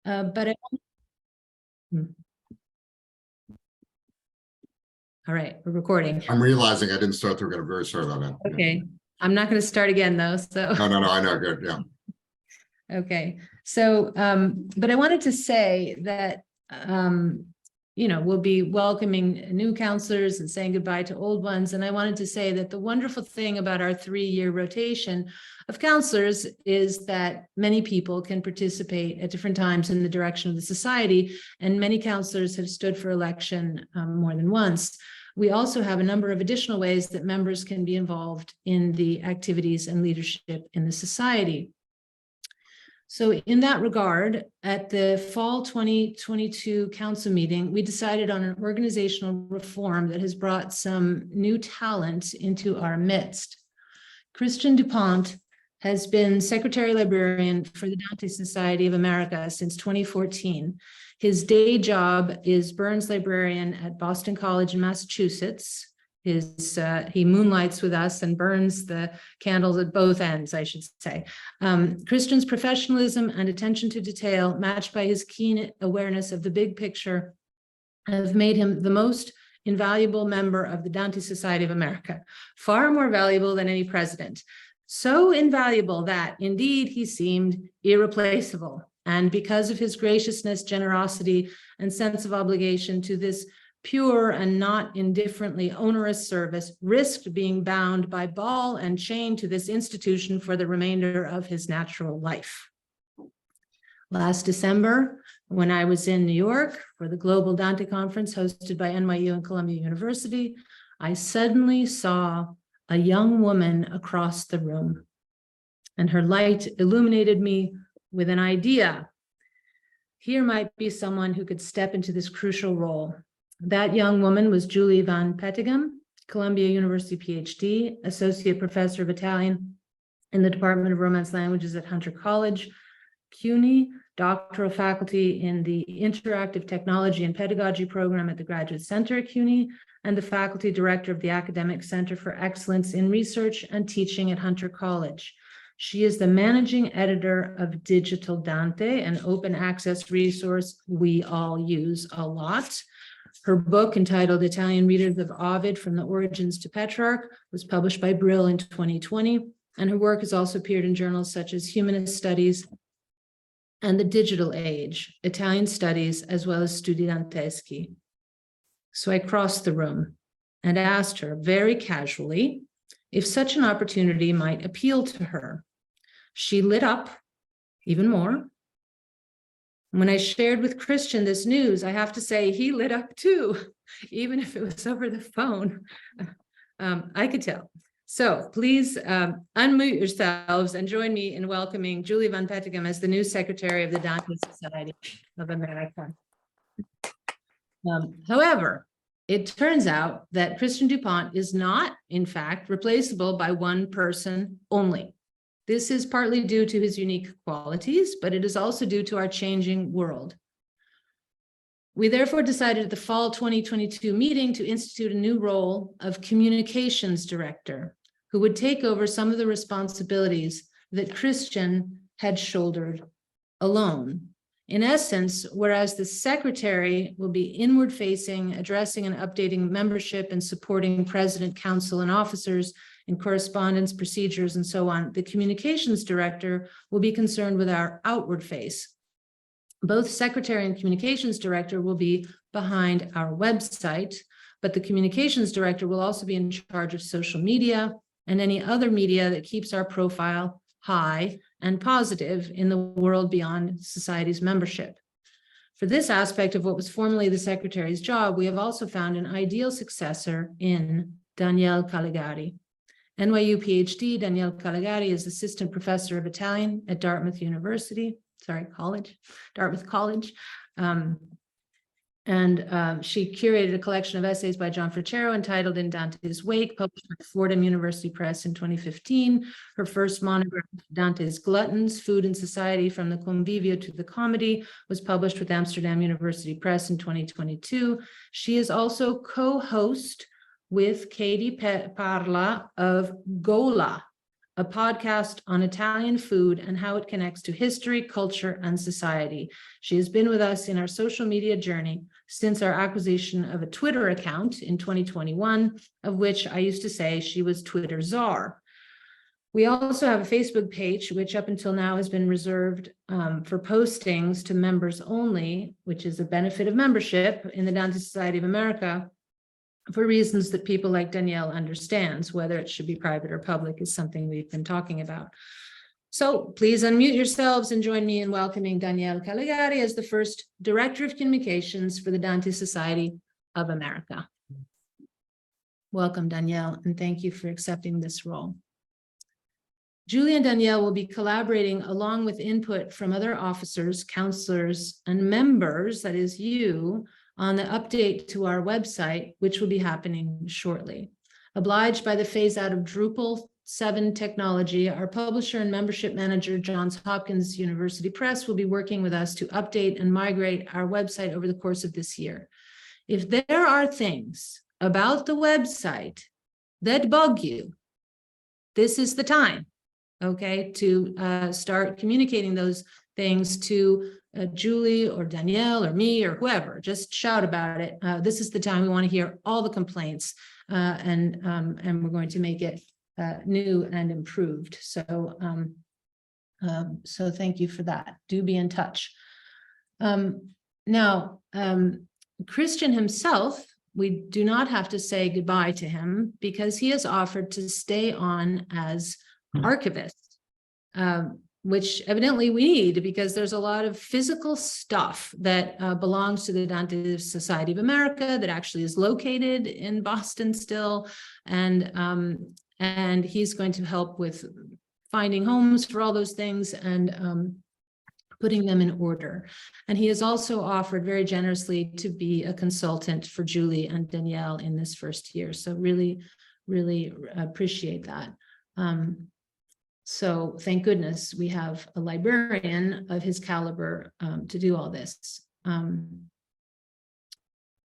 But all right, we're recording. I'm realizing I didn't start through. I'm very sorry about that. Okay, I'm not going to start again though. So No, I know. Good. Yeah. okay. So, but I wanted to say that, we'll be welcoming new counselors and saying goodbye to old ones. And I wanted to say that the wonderful thing about our 3-year rotation of counselors is that many people can participate at different times in the direction of the society, and many counselors have stood for election more than once. We also have a number of additional ways that members can be involved in the activities and leadership in the society. So in that regard, at the fall 2022 council meeting, we decided on an organizational reform that has brought some new talent into our midst. Christian DuPont has been Secretary Librarian for the Dante Society of America since 2014. His day job is Burns Librarian at Boston College in Massachusetts. He moonlights with us and burns the candles at both ends, I should say. Christian's professionalism and attention to detail, matched by his keen awareness of the big picture, have made him the most invaluable member of the Dante Society of America, far more valuable than any president. So invaluable that, indeed, he seemed irreplaceable. And because of his graciousness, generosity, and sense of obligation to this pure and not indifferently onerous service, risked being bound by ball and chain to this institution for the remainder of his natural life. Last December, when I was in New York for the Global Dante Conference hosted by NYU and Columbia University, I suddenly saw a young woman across the room, and her light illuminated me with an idea. Here might be someone who could step into this crucial role. That young woman was Julie Van Petegem, Columbia University PhD, Associate Professor of Italian in the Department of Romance Languages at Hunter College, CUNY, doctoral faculty in the Interactive Technology and Pedagogy program at the Graduate Center at CUNY, and the faculty director of the Academic Center for Excellence in Research and Teaching at Hunter College. She is the managing editor of Digital Dante, an open access resource we all use a lot. Her book, entitled Italian Readers of Ovid from the Origins to Petrarch, was published by Brill in 2020, and her work has also appeared in journals such as Humanist Studies and The Digital Age, Italian Studies, as well as Studi Danteschi. So I crossed the room and asked her very casually if such an opportunity might appeal to her. She lit up even more. When I shared with Christian this news, I have to say he lit up too, even if it was over the phone. I could tell. So please unmute yourselves and join me in welcoming Julie Van Petegem as the new Secretary of the Dante Society of America. However, it turns out that Christian DuPont is not, in fact, replaceable by one person only. This is partly due to his unique qualities, but it is also due to our changing world. We therefore decided at the fall 2022 meeting to institute a new role of communications director, who would take over some of the responsibilities that Christian had shouldered alone. In essence, whereas the secretary will be inward facing, addressing and updating membership and supporting president, council, and officers in correspondence, procedures, and so on, the communications director will be concerned with our outward face. Both secretary and communications director will be behind our website, but the communications director will also be in charge of social media and any other media that keeps our profile high and positive in the world beyond society's membership. For this aspect of what was formerly the secretary's job, we have also found an ideal successor in Danielle Caligari. NYU PhD, Danielle Caligari is assistant professor of Italian at Dartmouth College. She curated a collection of essays by John Frachero entitled In Dante's Wake, published by Fordham University Press in 2015. Her first monograph, Dante's Gluttons, Food and Society from the Convivio to the Comedy, was published with Amsterdam University Press in 2022. She is also co-host with Katie Parla of Gola, a podcast on Italian food and how it connects to history, culture, and society. She has been with us in our social media journey since our acquisition of a Twitter account in 2021, of which I used to say she was Twitter czar. We also have a Facebook page, which up until now has been reserved for postings to members only, which is a benefit of membership in the Dante Society of America, for reasons that people like Danielle understands. Whether it should be private or public is something we've been talking about. So please unmute yourselves and join me in welcoming Danielle Caligari as the first Director of Communications for the Dante Society of America. Welcome, Danielle, and thank you for accepting this role. Julie and Danielle will be collaborating along with input from other officers, counselors, and members, that is you, on the update to our website, which will be happening shortly. Obliged by the phase out of Drupal 7 technology, our publisher and membership manager, Johns Hopkins University Press, will be working with us to update and migrate our website over the course of this year. If there are things about the website that bug you, this is the time, okay, to start communicating those things to Julie or Danielle or me or whoever. Just shout about it. This is the time we want to hear all the complaints, and we're going to make it new and improved. So so thank you for that. Do be in touch. Now, Christian himself, we do not have to say goodbye to him because he has offered to stay on as archivist, which evidently we need because there's a lot of physical stuff that belongs to the Dante Society of America that actually is located in Boston still. And he's going to help with finding homes for all those things and putting them in order. And he has also offered very generously to be a consultant for Julie and Danielle in this first year. So really, really appreciate that. So thank goodness we have a librarian of his caliber to do all this.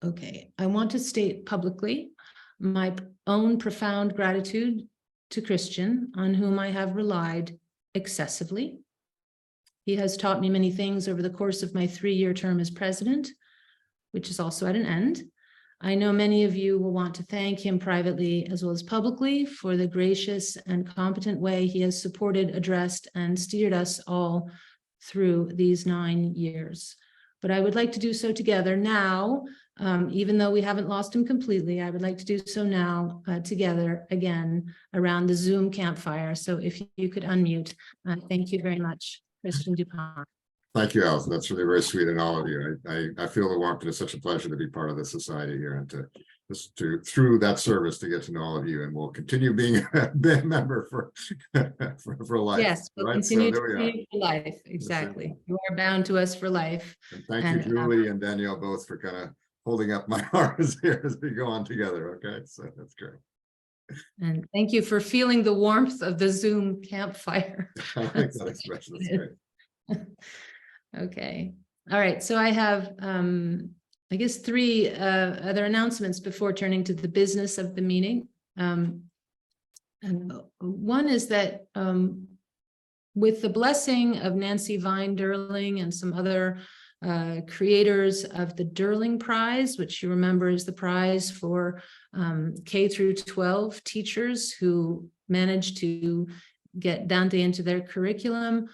Okay, I want to state publicly my own profound gratitude to Christian, on whom I have relied excessively. He has taught me many things over the course of my 3-year term as president, which is also at an end. I know many of you will want to thank him privately as well as publicly for the gracious and competent way he has supported, addressed, and steered us all through these 9 years. But I would like to do so together now, even though we haven't lost him completely. I would like to do so now together again around the Zoom campfire. So if you could unmute, thank you very much, Christian Dupont. Thank you, Alison. That's really very sweet in all of you. I feel the warmth, and it's such a pleasure to be part of the society here and to through that service to get to know all of you. And we'll continue being a member for life. Yes, we'll continue to be for life. Exactly. You are bound to us for life. And thank you, Julie and Danielle, both for kind of holding up my arms here as we go on together. Okay, so that's great. And thank you for feeling the warmth of the Zoom campfire. I like that expression. That's great. Okay. All right. So I have, I guess, 3 other announcements before turning to the business of the meeting. And one is that with the blessing of Nancy Vine Derling and some other creators of the Derling Prize, which you remember is the prize for K through 12 teachers who managed to get Dante into their curriculum,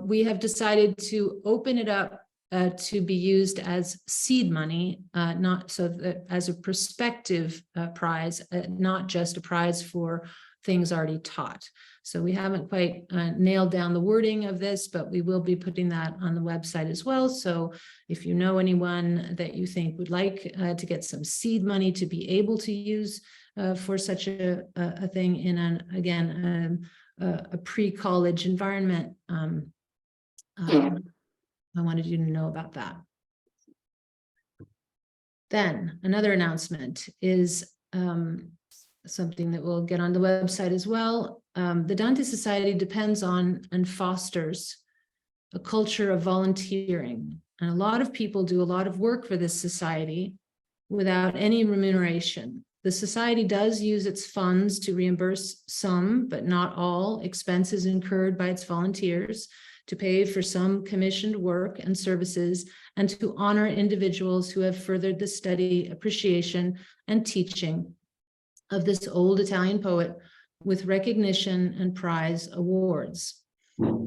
we have decided to open it up to be used as seed money, not so that as a prospective prize, not just a prize for things already taught. So we haven't quite nailed down the wording of this, but we will be putting that on the website as well. So if you know anyone that you think would like to get some seed money to be able to use for such a thing in a pre-college environment, I wanted you to know about that. Then another announcement is something that we'll get on the website as well. The Dante Society depends on and fosters a culture of volunteering. And a lot of people do a lot of work for this society without any remuneration. The society does use its funds to reimburse some, but not all, expenses incurred by its volunteers, to pay for some commissioned work and services, and to honor individuals who have furthered the study, appreciation, and teaching of this old Italian poet with recognition and prize awards.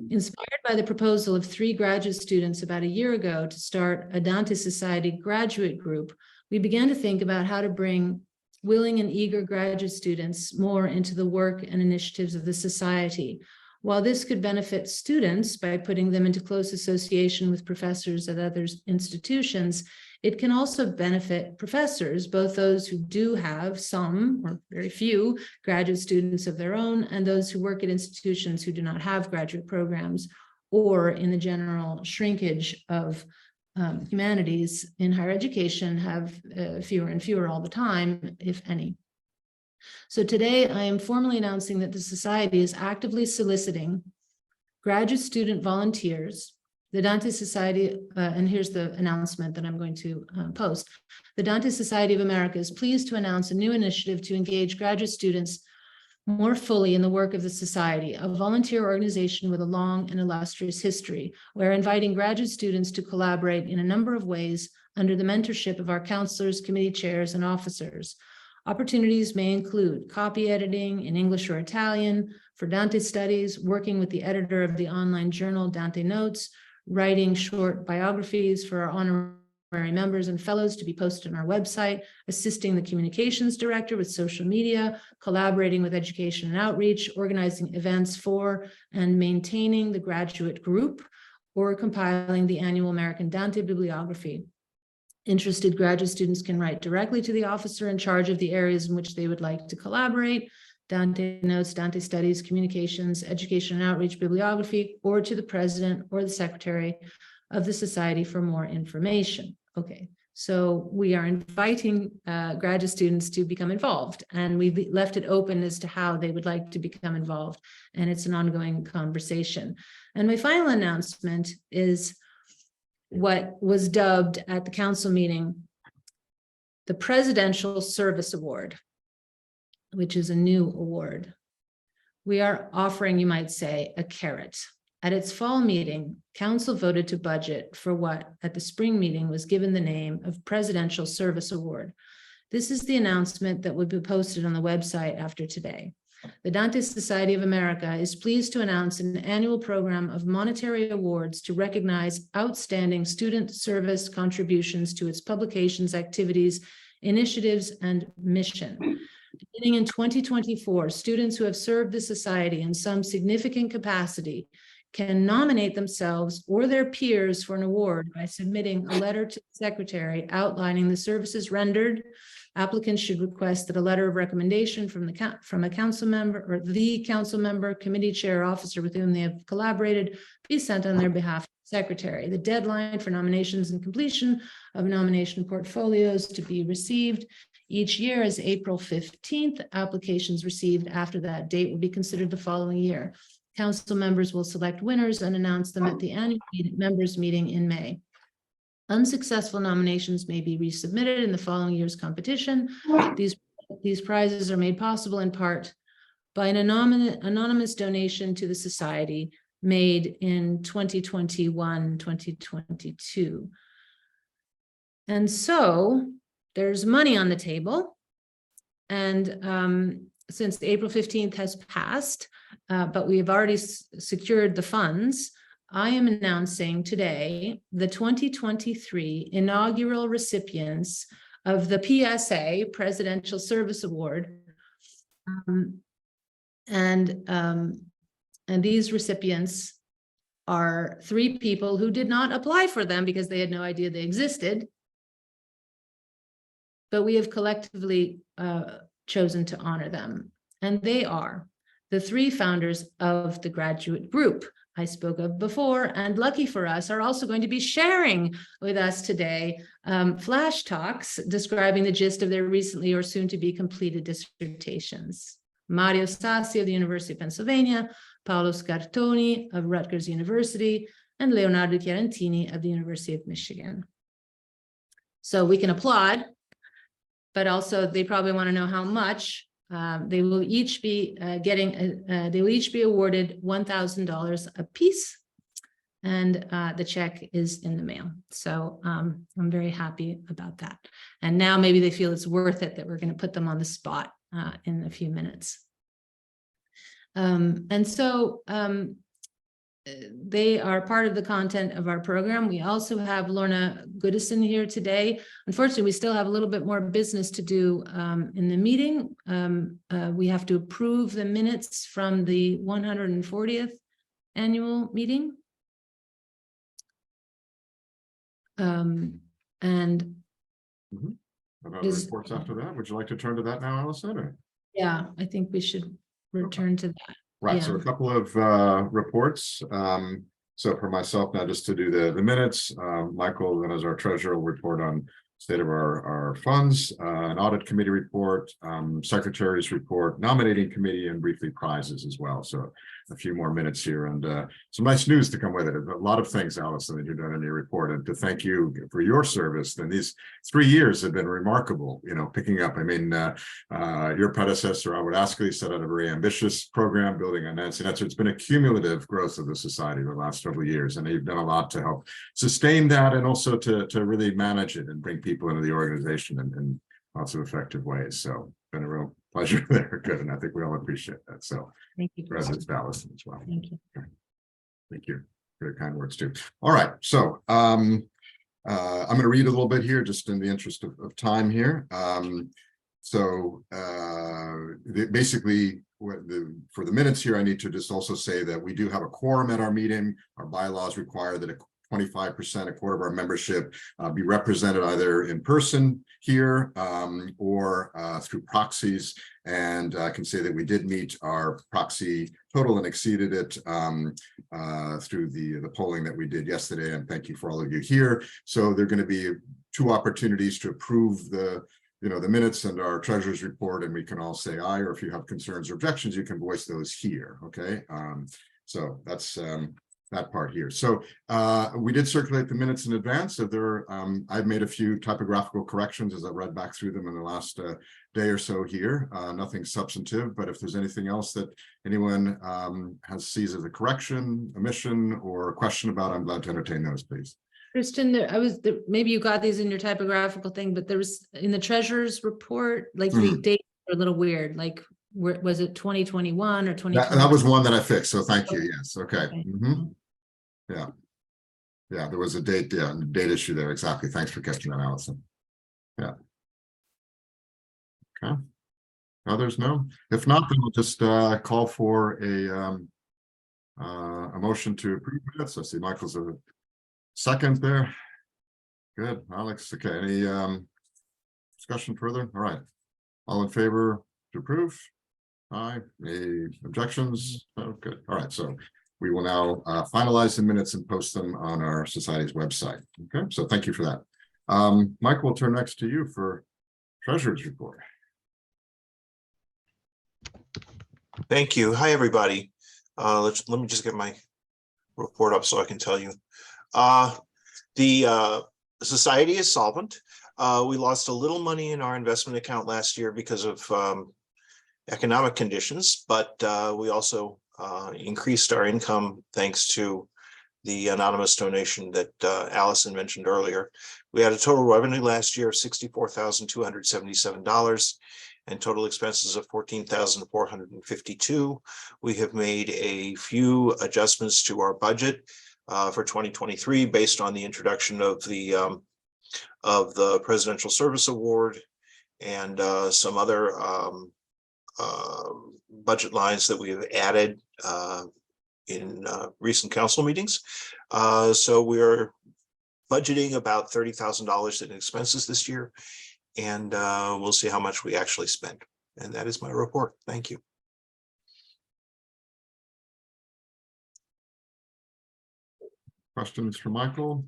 Inspired by the proposal of 3 graduate students about a year ago to start a Dante Society Graduate Group, we began to think about how to bring willing and eager graduate students more into the work and initiatives of the society. While this could benefit students by putting them into close association with professors at other institutions, it can also benefit professors, both those who do have some or very few graduate students of their own, and those who work at institutions who do not have graduate programs, or in the general shrinkage of humanities in higher education have fewer and fewer all the time, if any. So today I am formally announcing that the Society is actively soliciting graduate student volunteers. The Dante Society, and here's the announcement that I'm going to post. The Dante Society of America is pleased to announce a new initiative to engage graduate students more fully in the work of the Society, a volunteer organization with a long and illustrious history. We're inviting graduate students to collaborate in a number of ways under the mentorship of our counselors, committee chairs, and officers. Opportunities may include copy editing in English or Italian for Dante studies, working with the editor of the online journal Dante Notes, writing short biographies for our honorary members and fellows to be posted on our website, assisting the communications director with social media, collaborating with education and outreach, organizing events for and maintaining the graduate group, or compiling the annual American Dante bibliography. Interested graduate students can write directly to the officer in charge of the areas in which they would like to collaborate: Dante Notes, Dante Studies, Communications, Education and Outreach, Bibliography, or to the president or the secretary of the society for more information. Okay, so we are inviting graduate students to become involved, and we've left it open as to how they would like to become involved, and it's an ongoing conversation. And my final announcement is what was dubbed at the council meeting the Presidential Service Award, which is a new award. We are offering, you might say, a carrot. At its fall meeting, council voted to budget for what at the spring meeting was given the name of Presidential Service Award. This is the announcement that will be posted on the website after today. The Dante Society of America is pleased to announce an annual program of monetary awards to recognize outstanding student service contributions to its publications, activities, initiatives, and mission. Beginning in 2024, students who have served the society in some significant capacity can nominate themselves or their peers for an award by submitting a letter to the secretary outlining the services rendered. Applicants should request that a letter of recommendation from a council member or the council member, committee chair, or officer with whom they have collaborated be sent on their behalf to the secretary. The deadline for nominations and completion of nomination portfolios to be received each year is April 15th. Applications received after that date will be considered the following year. Council members will select winners and announce them at the annual members meeting in May. Unsuccessful nominations may be resubmitted in the following year's competition. These prizes are made possible in part by an anonymous donation to the society made in 2021-2022. And so there's money on the table. And since April 15th has passed, but we have already secured the funds, I am announcing today the 2023 inaugural recipients of the PSA, Presidential Service Award. And these recipients are 3 people who did not apply for them because they had no idea they existed. But we have collectively chosen to honor them. And they are the 3 founders of the graduate group I spoke of before, and lucky for us, are also going to be sharing with us today flash talks describing the gist of their recently or soon to be completed dissertations. Mario Sassi of the University of Pennsylvania, Paolo Scartoni of Rutgers University, and Leonardo Chiarantini of the University of Michigan. So we can applaud. but also they probably want to know how much. They will each be they will each be awarded $1,000 apiece. And the check is in the mail. So I'm very happy about that. And now maybe they feel it's worth it that we're going to put them on the spot in a few minutes. And so they are part of the content of our program. We also have Lorna Goodison here today. Unfortunately, we still have a little bit more business to do in the meeting. We have to approve the minutes from the 140th annual meeting. And about the reports after that, would you like to turn to that now, Allison? Or? Yeah, I think we should return to that. Right, Yeah. so a couple of reports. So for myself, now just to do the minutes, Michael, then as our treasurer, will report on state of our funds, an audit committee report, secretary's report, nominating committee, and briefly prizes as well. So a few more minutes here, and some nice news to come with it. A lot of things, Allison, that you've done in your report, and to thank you for your service. And these 3 years have been remarkable, you know, picking up. I mean, your predecessor, Robert Askley, set out a very ambitious program building on Nancy Netzer. It's been a cumulative growth of the society the last several years, and you've done a lot to help sustain that, and also to really manage it and bring people into the organization in lots of effective ways. So been a real pleasure there. Good. And I think we all appreciate that. So Thank you. President Allison as well. Thank you. Okay. Thank you for your kind words too. All right. So I'm going to read a little bit here just in the interest of time here. Basically, for the minutes here, I need to just also say that we do have a quorum at our meeting. Our bylaws require that 25%, a quarter of our membership, be represented either in person here or through proxies. And I can say that we did meet our proxy total and exceeded it through the polling that we did yesterday. And thank you for all of you here. So there are going to be 2 opportunities to approve the minutes and our treasurer's report, and we can all say aye, or if you have concerns or objections, you can voice those here. Okay. So that's that part here. So we did circulate the minutes in advance. So I've made a few typographical corrections as I read back through them in the last day or so here. Nothing substantive, but if there's anything else that anyone sees as a correction, omission, or a question about, I'm glad to entertain those, please. Kristen, maybe you got these in your typographical thing, but there was in the treasurer's report, like the dates are a little weird. Like, was it 2021 or 2020? That was one that I fixed. So thank you. Yes. Okay. Yeah, there was a date issue there. Exactly. Thanks for catching that, Allison. Yeah. Okay. Others, no? If not, then we'll just call for a motion to approve minutes. I see Michael's a second there. Good, Alex. Okay, any discussion further? All right. All in favor to approve? Aye. Any objections? Oh, good. All right. So we will now finalize the minutes and post them on our society's website. Okay. So thank you for that. Mike, we'll turn next to you for treasurer's report. Thank you. Hi, everybody. Let me just get my report up so I can tell you. The society is solvent. We lost a little money in our investment account last year because of economic conditions, but we also increased our income thanks to the anonymous donation that Allison mentioned earlier. We had a total revenue last year of $64,277 and total expenses of $14,452. We have made a few adjustments to our budget for 2023 based on the introduction of the Presidential Service Award and some other budget lines that we have added in recent council meetings. So we're budgeting about $30,000 in expenses this year, and we'll see how much we actually spend. And that is my report. Thank you. Questions for Michael?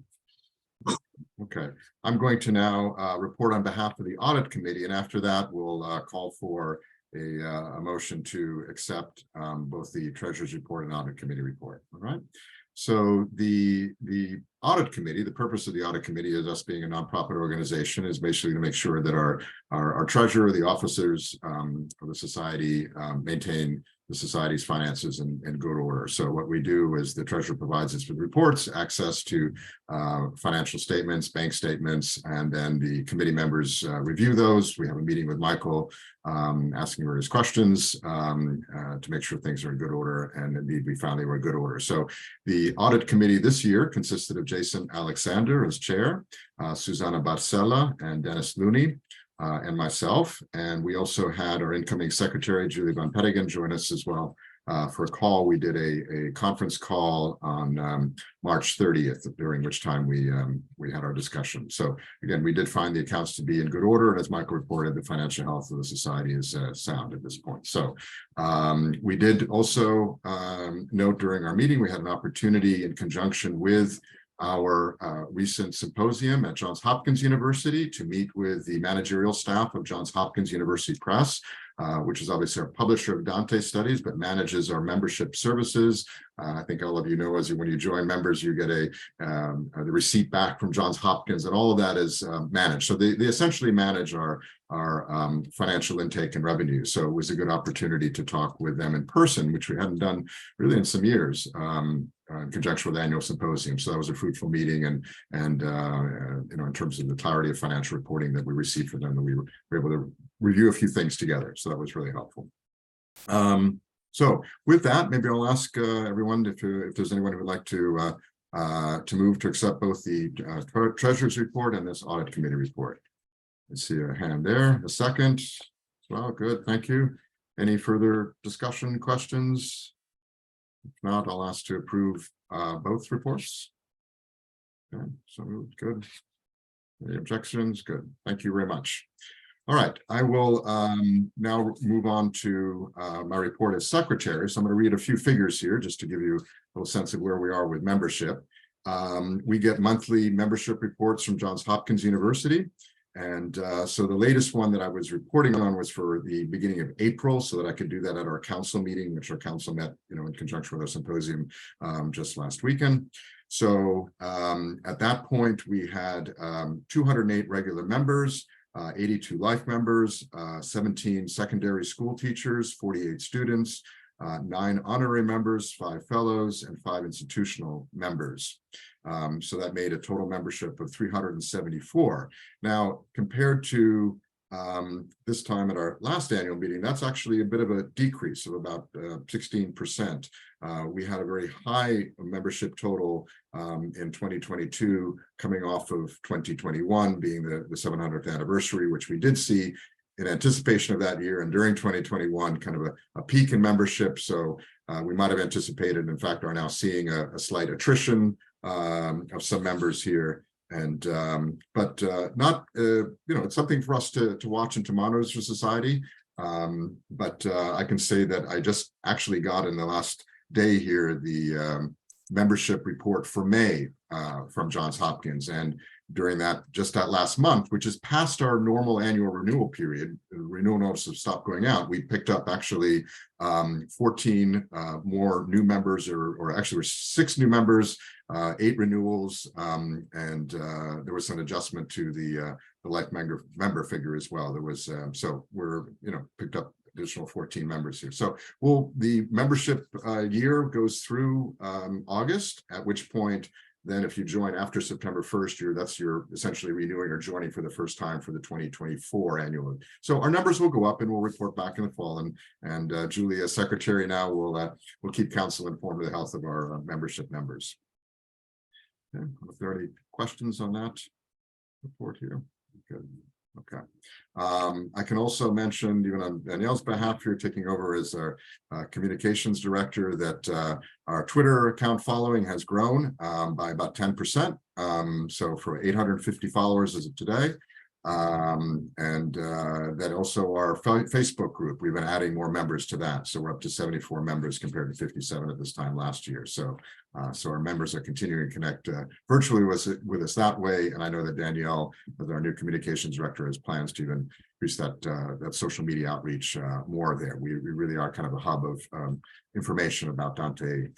Okay, I'm going to now report on behalf of the audit committee, and after that we'll call for a motion to accept both the treasurer's report and audit committee report. All right. So the audit committee, the purpose of the audit committee is us being a nonprofit organization is basically to make sure that our treasurer, the officers of the society maintain the society's finances in good order. So what we do is the treasurer provides us with reports, access to financial statements, bank statements, and then the committee members review those. We have a meeting with Michael asking various questions to make sure things are in good order. And indeed, we found they were in good order. So the audit committee this year consisted of Jason Alexander as chair, Susanna Barcella and Dennis Looney, and myself. And we also had our incoming secretary, Julie Van Pettigan, join us as well for a call. We did a conference call on March 30th, during which time we had our discussion. So again, we did find the accounts to be in good order. And as Michael reported, the financial health of the society is sound at this point. So we did also note during our meeting, we had an opportunity in conjunction with our recent symposium at Johns Hopkins University to meet with the managerial staff of Johns Hopkins University Press, which is obviously our publisher of Dante studies, but manages our membership services. I think all of you know, when you join members, you get the receipt back from Johns Hopkins, and all of that is managed. So they essentially manage our financial intake and revenue. So it was a good opportunity to talk with them in person, which we hadn't done really in some years. In conjunction with the annual symposium. So that was a fruitful meeting, and you know, in terms of the clarity of financial reporting that we received from them, that we were able to review a few things together. So that was really helpful. So with that, maybe I'll ask everyone if there's anyone who would like to move to accept both the treasurer's report and this audit committee report. I see a hand there. A second. Well, good. Thank you. Any further discussion, questions? If not, I'll ask to approve both reports. Okay, so good. Any objections? Good. Thank you very much. All right, I will now move on to my report as secretary. So I'm going to read a few figures here just to give you a little sense of where we are with membership. We get monthly membership reports from Johns Hopkins University. And so the latest one that I was reporting on was for the beginning of April, so that I could do that at our council meeting, which our council met, you know, in conjunction with our symposium just last weekend. So at that point, we had 208 regular members, 82 life members, 17 secondary school teachers, 48 students, 9 honorary members, 5 fellows, and 5 institutional members. So that made a total membership of 374. Now, compared to this time at our last annual meeting, that's actually a bit of a decrease of about 16%. We had a very high membership total in 2022, coming off of 2021 being the 700th anniversary, which we did see in anticipation of that year, and during 2021, kind of a peak in membership. So we might have anticipated, in fact, are now seeing a slight attrition of some members here, and but not you know, it's something for us to watch and to monitor as a society. But I can say that I just actually got in the last day here the membership report for May from Johns Hopkins, and during that last month, which is past our normal annual renewal period, renewal notices have stopped going out. We picked up actually 14 more new members, or actually were 6 new members, 8 renewals, and there was an adjustment to the life member figure as well. There was so we're, you know, picked up additional 14 members here. So the membership year goes through August, at which point then if you join after September 1st, you're essentially renewing or joining for the first time for the 2024 annual. So our numbers will go up, and we'll report back in the fall. And Julie, as secretary now, will keep council informed of the health of our membership numbers. Okay. If there are any questions on that report here, good. Okay. I can also mention, even on Danielle's behalf here, taking over as our communications director, that our Twitter account following has grown by about 10%. So for 850 followers as of today. And that also our Facebook group, we've been adding more members to that. So we're up to 74 members compared to 57 at this time last year. So our members are continuing to connect virtually with us that way. And I know that Danielle, as our new communications director, has plans to even increase that social media outreach more there. We really are kind of a hub of information about Dante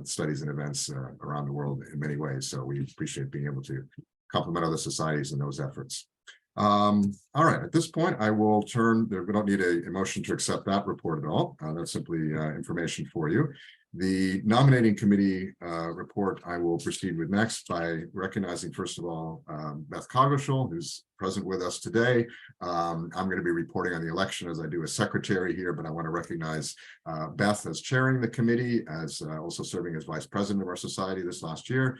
studies and events around the world in many ways. So we appreciate being able to complement other societies in those efforts. All right, at this point, I will turn, we don't need a motion to accept that report at all. That's simply information for you. The nominating committee report I will proceed with next by recognizing, first of all, Beth Coggeshall, who's present with us today. I'm going to be reporting on the election as I do as secretary here, but I want to recognize Beth as chairing the committee, as also serving as vice president of our society this last year,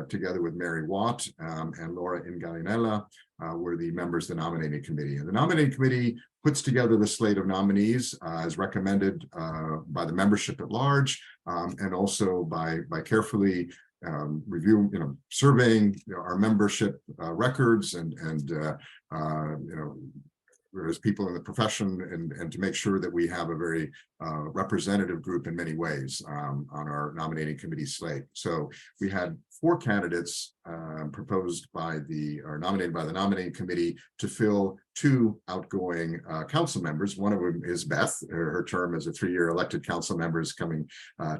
together with Mary Watt and Laura Ingallinella. Were the members of the nominating committee. And the nominating committee puts together the slate of nominees as recommended by the membership at large, and also by carefully reviewing, surveying our membership records and as people in the profession, and to make sure that we have a very representative group in many ways on our nominating committee slate. So we had 4 candidates proposed by or nominated by the nominating committee to fill 2 outgoing council members. One of them is Beth. Her term as a 3-year elected council member is coming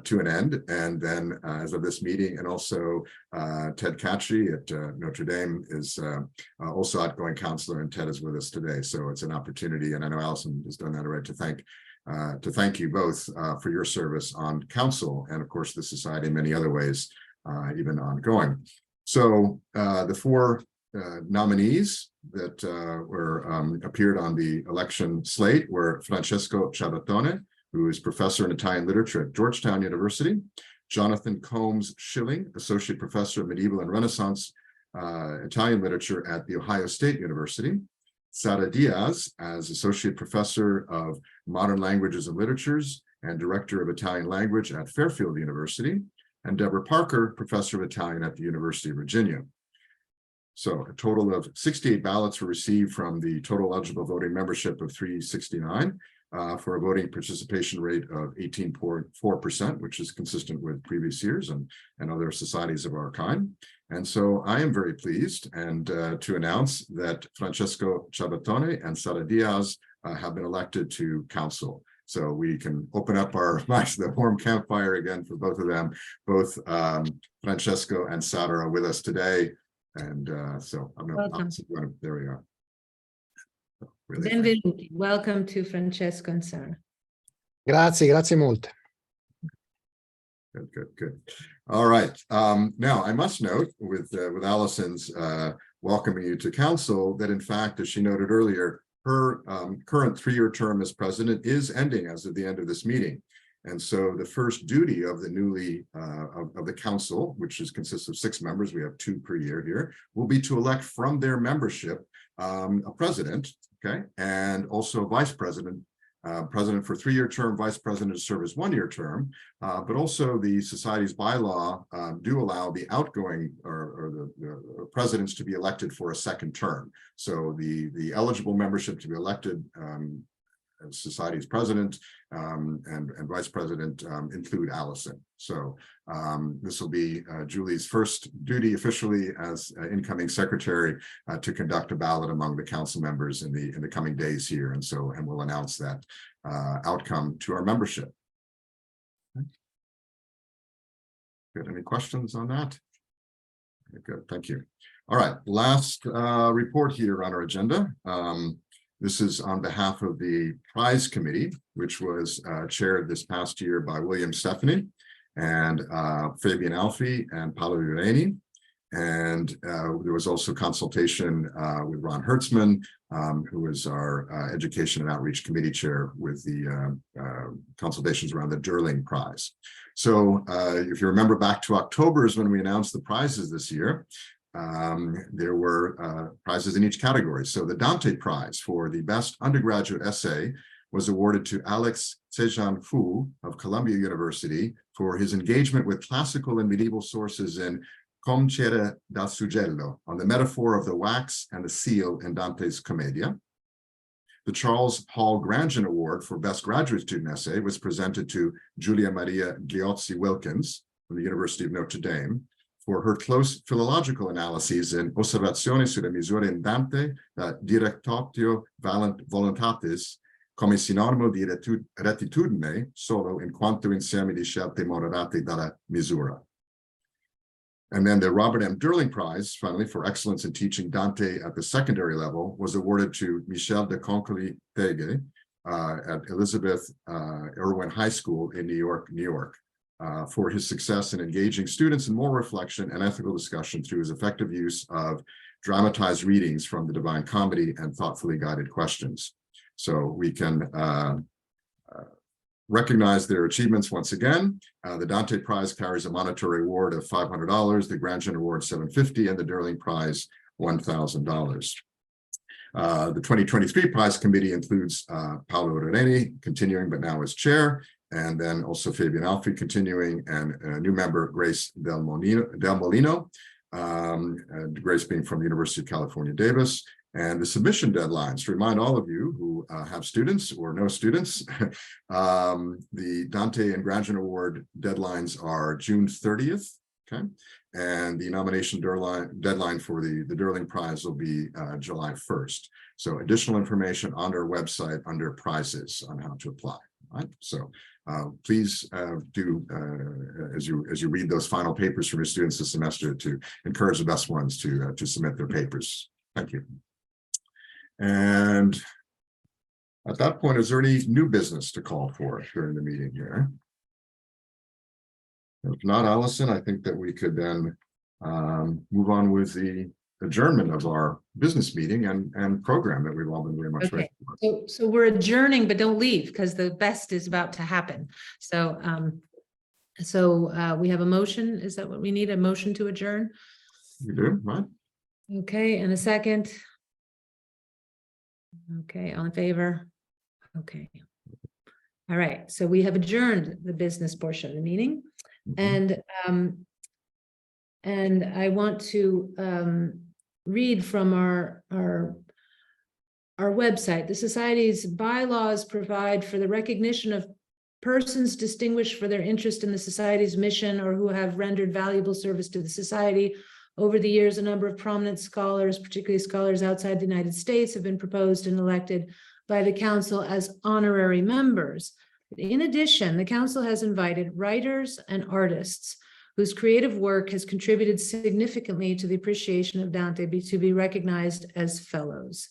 to an end. And then as of this meeting, and also Ted Catchy at Notre Dame is also outgoing councilor, and Ted is with us today. So it's an opportunity, and I know Allison has done that already, to thank you both for your service on council, and of course the society in many other ways, even ongoing. So the 4 nominees that appeared on the election slate were Francesco Ciabattone, who is professor in Italian literature at Georgetown University; Jonathan Combs Schilling, associate professor of medieval and Renaissance Italian literature at The Ohio State University; Sara Diaz, as associate professor of modern languages and literatures and director of Italian language at Fairfield University; and Deborah Parker, professor of Italian at the University of Virginia. So a total of 68 ballots were received from the total eligible voting membership of 369 for a voting participation rate of 18.4%, which is consistent with previous years and other societies of our kind. And so I am very pleased to announce that Francesco Ciabattone and Sara Diaz have been elected to council. So we can open up the warm campfire again for both of them. Both Francesco and Sara are with us today. And so I'm going to, there we are. Really Benvenuti. Welcome to Francesco and Sara. Grazie molte. Good. All right. Now I must note with Allison's welcoming you to council that in fact, as she noted earlier, her current 3-year term as president is ending as of the end of this meeting. And so the first duty of the newly of the council, which consists of 6 members, we have 2 per year here, will be to elect from their membership a president, okay, and also vice president. President for 3-year term, vice president to serve as 1-year term, but also the society's bylaw do allow the outgoing or the presidents to be elected for a 2nd term. So the eligible membership to be elected as society's president and vice president include Allison. So this will be Julie's first duty officially as incoming secretary to conduct a ballot among the council members in the coming days here, and we'll announce that outcome to our membership. Okay. Good. Any questions on that? Okay, good. Thank you. All right. Last report here on our agenda. This is on behalf of the prize committee, which was chaired this past year by William Stephanie and Fabian Alfie and Paolo Scartoni. And there was also consultation with Ron Hertzman, who is our Education and Outreach Committee Chair, with the consultations around the Durling Prize. So if you remember back to October is when we announced the prizes this year. There were prizes in each category. So the Dante Prize for the best undergraduate essay was awarded to Alex Sejan Fu of Columbia University for his engagement with classical and medieval sources in Com c'era da suggello, on the metaphor of the wax and the seal in Dante's Commedia. The Charles Hall Grangen Award for Best Graduate Student Essay was presented to Giulia Maria Ghiozzi Wilkins from the University of Notre Dame for her close philological analyses in Osservazioni sulle misure in Dante, Directatio Voluntatis, come sinonimo di rettitudine solo in quanto insieme di scelte moderate dalla misura. And then the Robert M. Durling Prize, finally, for excellence in teaching Dante at the secondary level, was awarded to Michel de Concoli Tege at Elizabeth Irwin High School in New York, for his success in engaging students in moral reflection and ethical discussion through his effective use of dramatized readings from the Divine Comedy and thoughtfully guided questions. So we can recognize their achievements once again. The Dante Prize carries a monetary award of $500, the Grandin Award $750, and the Durling Prize $1,000. The 2023 prize committee includes Paolo Scartoni, continuing but now as chair, and then also Fabian Alfi continuing, and a new member, Grace Del Molino, and Grace being from the University of California, Davis. And the submission deadlines, to remind all of you who have students or no students, the Dante and Grandin Award deadlines are June 30th, okay? And the nomination deadline for the Durling Prize will be July 1st. So additional information on our website under prizes on how to apply, right? So please do, as you read those final papers from your students this semester, to encourage the best ones to submit their papers. Thank you. And at that point, is there any new business to call for during the meeting here? If not, Allison, I think that we could then move on with the adjournment of our business meeting and program that we've all been very much Okay. waiting for. So we're adjourning, but don't leave because the best is about to happen. So we have a motion. Is that what we need? A motion to adjourn? You do, right? Okay, and a second. Okay, all in favor? Okay. All right, so we have adjourned the business portion of the meeting. Mhm. And I want to read from our website. The Society's bylaws provide for the recognition of persons distinguished for their interest in the Society's mission or who have rendered valuable service to the Society. Over the years, a number of prominent scholars, particularly scholars outside the United States, have been proposed and elected by the Council as honorary members. In addition, the Council has invited writers and artists whose creative work has contributed significantly to the appreciation of Dante to be recognized as fellows.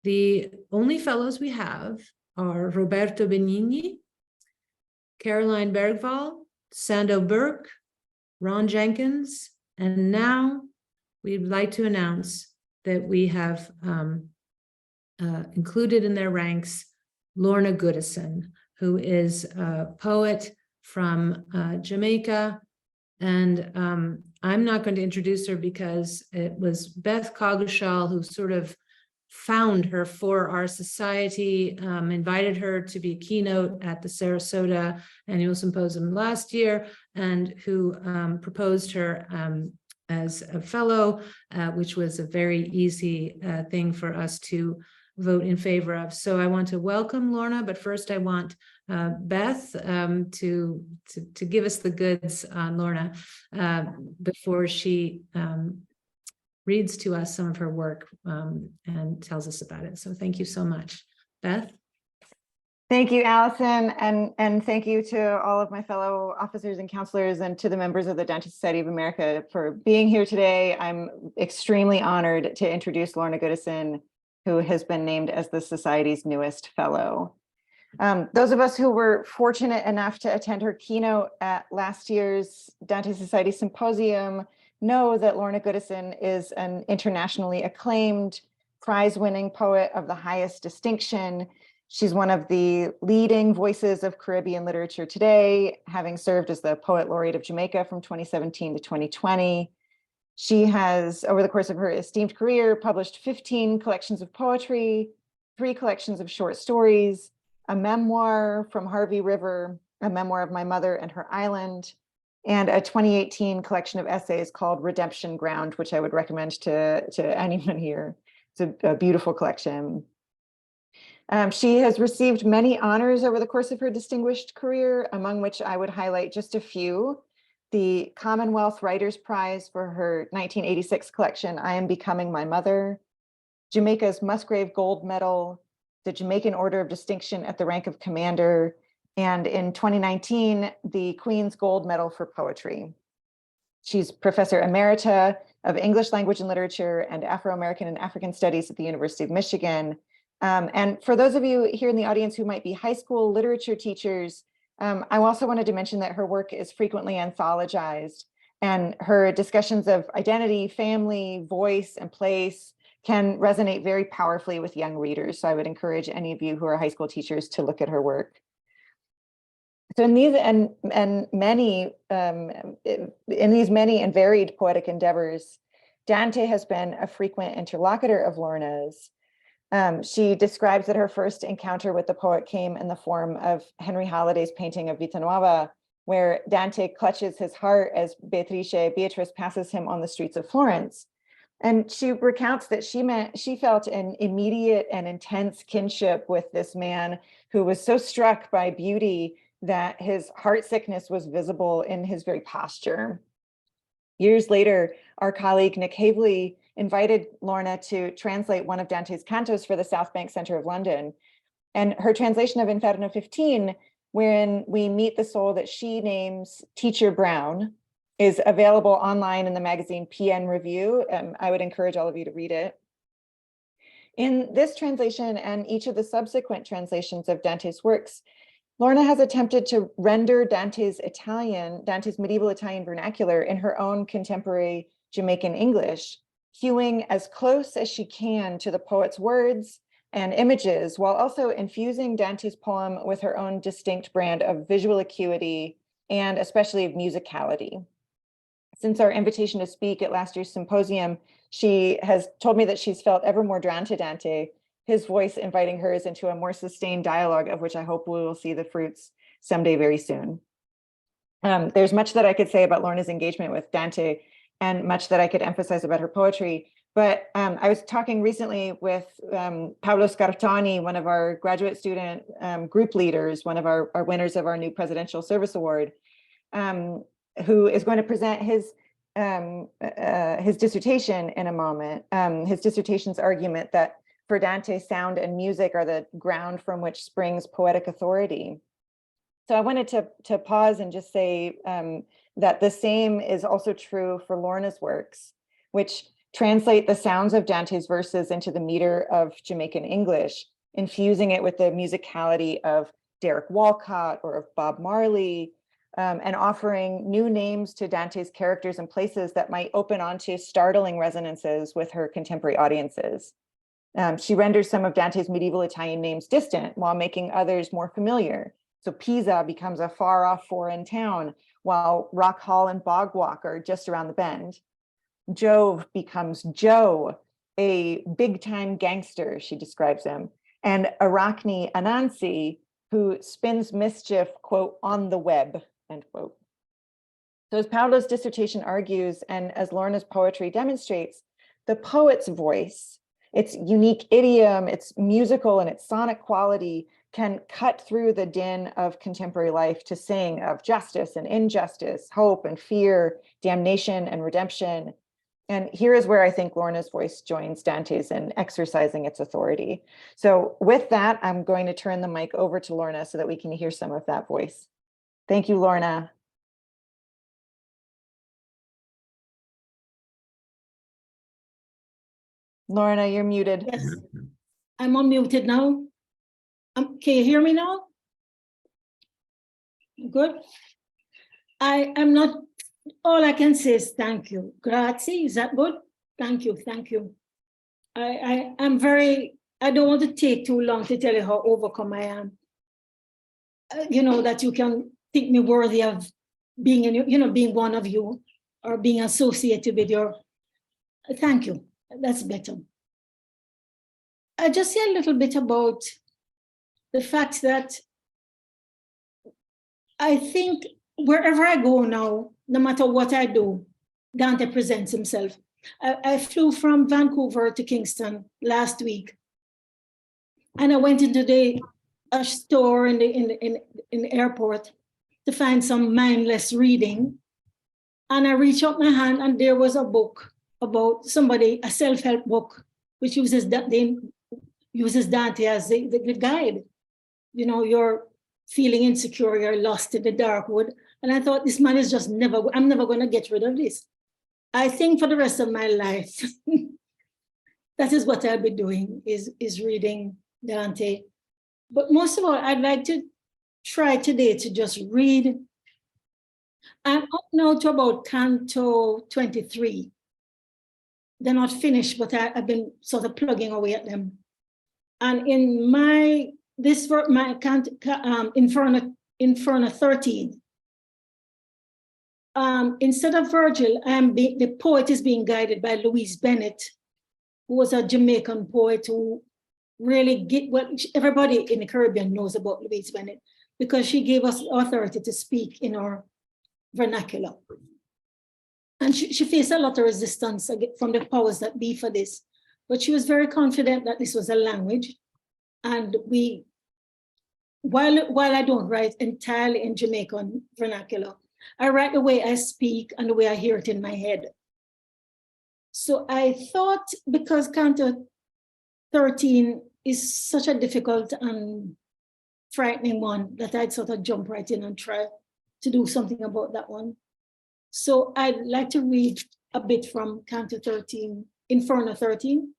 The only fellows we have are Roberto Benigni, Caroline Bergvall, Sando Burke, Ron Jenkins, and now we'd like to announce that we have included in their ranks Lorna Goodison, who is a poet from Jamaica. And I'm not going to introduce her because it was Beth Coggeshall who sort of found her for our society, invited her to be a keynote at the Sarasota Annual Symposium last year, and who proposed her as a fellow, which was a very easy thing for us to vote in favor of. So I want to welcome Lorna, but first I want Beth to give us the goods on Lorna before she reads to us some of her work and tells us about it. So thank you so much. Beth? Thank you, Allison, and thank you to all of my fellow officers and counselors and to the members of the Dante Society of America for being here today. I'm extremely honored to introduce Lorna Goodison, who has been named as the Society's newest fellow. Those of us who were fortunate enough to attend her keynote at last year's Dante Society Symposium know that Lorna Goodison is an internationally acclaimed prize-winning poet of the highest distinction. She's one of the leading voices of Caribbean literature today, having served as the Poet Laureate of Jamaica from 2017 to 2020. She has, over the course of her esteemed career, published 15 collections of poetry, 3 collections of short stories, a memoir from Harvey River, a memoir of my mother and her island, and a 2018 collection of essays called Redemption Ground, which I would recommend to anyone here. It's a beautiful collection. She has received many honors over the course of her distinguished career, among which I would highlight just a few. The Commonwealth Writers Prize for her 1986 collection, I Am Becoming My Mother, Jamaica's Musgrave Gold Medal, the Jamaican Order of Distinction at the rank of Commander, and in 2019, the Queen's Gold Medal for Poetry. She's Professor Emerita of English Language and Literature and Afro-American and African Studies at the University of Michigan. And for those of you here in the audience who might be high school literature teachers, I also wanted to mention that her work is frequently anthologized, and her discussions of identity, family, voice, and place can resonate very powerfully with young readers. So I would encourage any of you who are high school teachers to look at her work. So in these many and varied poetic endeavors, Dante has been a frequent interlocutor of Lorna's. She describes that her first encounter with the poet came in the form of Henry Holliday's painting of Vita Nuova, where Dante clutches his heart as Beatrice passes him on the streets of Florence. And she recounts that she felt an immediate and intense kinship with this man who was so struck by beauty that his heart sickness was visible in his very posture. Years later, our colleague Nick Havley invited Lorna to translate one of Dante's cantos for the South Bank Centre of London. And her translation of Inferno 15, wherein we meet the soul that she names Teacher Brown, is available online in the magazine PN Review. I would encourage all of you to read it. In this translation and each of the subsequent translations of Dante's works, Lorna has attempted to render Dante's medieval Italian vernacular in her own contemporary Jamaican English, hewing as close as she can to the poet's words and images, while also infusing Dante's poem with her own distinct brand of visual acuity and especially of musicality. Since our invitation to speak at last year's symposium, she has told me that she's felt ever more drawn to Dante, his voice inviting hers into a more sustained dialogue, of which I hope we will see the fruits someday very soon. There's much that I could say about Lorna's engagement with Dante and much that I could emphasize about her poetry, but I was talking recently with Paolo Scartoni, one of our graduate student group leaders, one of our winners of our new Presidential Service Award, who is going to present his dissertation in a moment. His dissertation's argument that for Dante, sound and music are the ground from which springs poetic authority. So I wanted to pause and just say that the same is also true for Lorna's works, which translate the sounds of Dante's verses into the meter of Jamaican English, infusing it with the musicality of Derek Walcott or of Bob Marley, and offering new names to Dante's characters and places that might open onto startling resonances with her contemporary audiences. She renders some of Dante's medieval Italian names distant while making others more familiar. So Pisa becomes a far-off foreign town, while Rock Hall and Bog Walk are just around the bend. Jove becomes Joe, a big-time gangster, she describes him, and Arachne Anansi, who spins mischief, quote, on the web, end quote. So as Paolo's dissertation argues, and as Lorna's poetry demonstrates, the poet's voice, its unique idiom, its musical and its sonic quality can cut through the din of contemporary life to sing of justice and injustice, hope and fear, damnation and redemption. And here is where I think Lorna's voice joins Dante's in exercising its authority. So with that, I'm going to turn the mic over to Lorna so that we can hear some of that voice. Thank you, Lorna. Lorna, you're muted. Yes, I'm unmuted now. Can you hear me now? Good. I am not, all I can say is thank you. Grazie, is that good? Thank you, thank you. I'm very, I don't want to take too long to tell you how overcome I am. You know, that you can think me worthy of being, being one of you or being associated with your, thank you. That's better. I just say a little bit about the fact that I think wherever I go now, no matter what I do, Dante presents himself. I flew from Vancouver to Kingston last week, and I went into a store in the airport to find some mindless reading, and I reached out my hand, and there was a book about somebody, a self-help book, which uses uses Dante as the guide. You know, you're feeling insecure, you're lost in the dark wood. And I thought, this man is just I'm never going to get rid of this. I think for the rest of my life, that is what I'll be doing, is reading Dante. But most of all, I'd like to try today to just read. I'm up now to about Canto 23. They're not finished, but I've been sort of plugging away at them. And in my Inferno 13, instead of Virgil, the poet is being guided by Louise Bennett, who was a Jamaican poet who really everybody in the Caribbean knows about Louise Bennett, because she gave us authority to speak in our vernacular. And she faced a lot of resistance from the powers that be for this, but she was very confident that this was a language. And while I don't write entirely in Jamaican vernacular, I write the way I speak and the way I hear it in my head. So I thought, because Canto 13 is such a difficult and frightening one, that I'd sort of jump right in and try to do something about that one. So I'd like to read a bit from Canto 13, Inferno 13.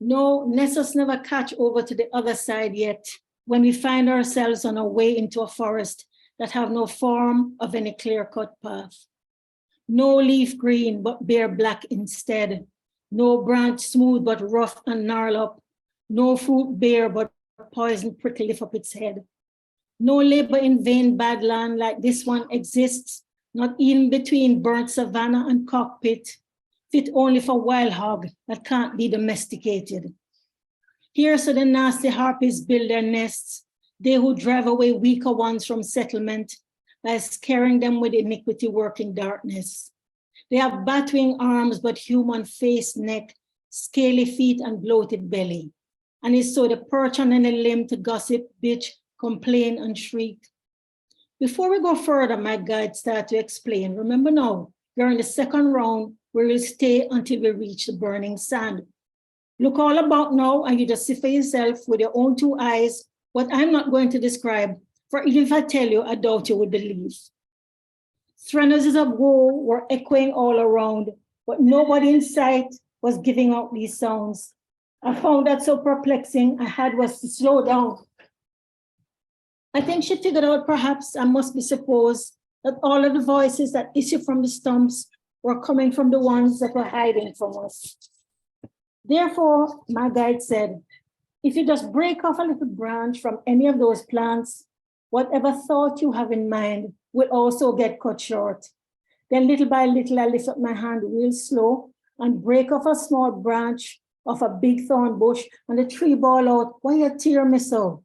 No, Nessus never catch over to the other side yet, when we find ourselves on our way into a forest that have no form of any clear-cut path. No leaf green, but bare black instead. No branch smooth, but rough and gnarled up. No fruit bare, but poison prickle lift up its head. No labor in vain bad land like this one exists, not even between burnt savanna and cockpit, fit only for wild hog that can't be domesticated. Here so the nasty harpies build their nests, they who drive away weaker ones from settlement by scaring them with iniquity working darkness. They have battering arms, but human face, neck, scaly feet, and bloated belly. And it's so they perch on any limb to gossip, bitch, complain, and shriek. Before we go further, my guide started to explain. Remember now, during the second round, we will stay until we reach the burning sand. Look all about now, and you just see for yourself with your own two eyes what I'm not going to describe, for even if I tell you, I doubt you would believe. Threnoses of woe were echoing all around, but nobody in sight was giving out these sounds. I found that so perplexing, I had was to slow down. I think she figured out, perhaps I must be supposed, that all of the voices that issue from the stumps were coming from the ones that were hiding from us. Therefore, my guide said, if you just break off a little branch from any of those plants, whatever thought you have in mind will also get cut short. Then little by little, I lift up my hand real slow and break off a small branch of a big thorn bush, and the tree ball out, why you tear me so?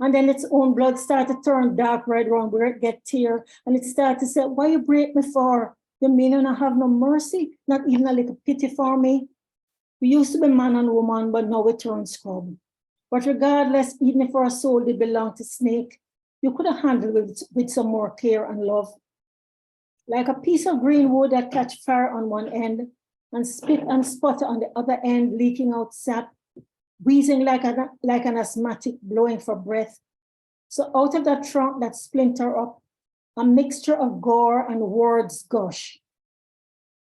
And then its own blood started to turn dark red around where it get tear, and it started to say, why you break me for? You mean you not have no mercy, not even a little pity for me? We used to be man and woman, but now we turn scrub. But regardless, even if our soul did belong to snake, you could have handled it with some more care and love. Like a piece of green wood that catch fire on one end and spit and sputter on the other end, leaking out sap, wheezing like an asthmatic blowing for breath. So out of that trunk that splinter up, a mixture of gore and words gush.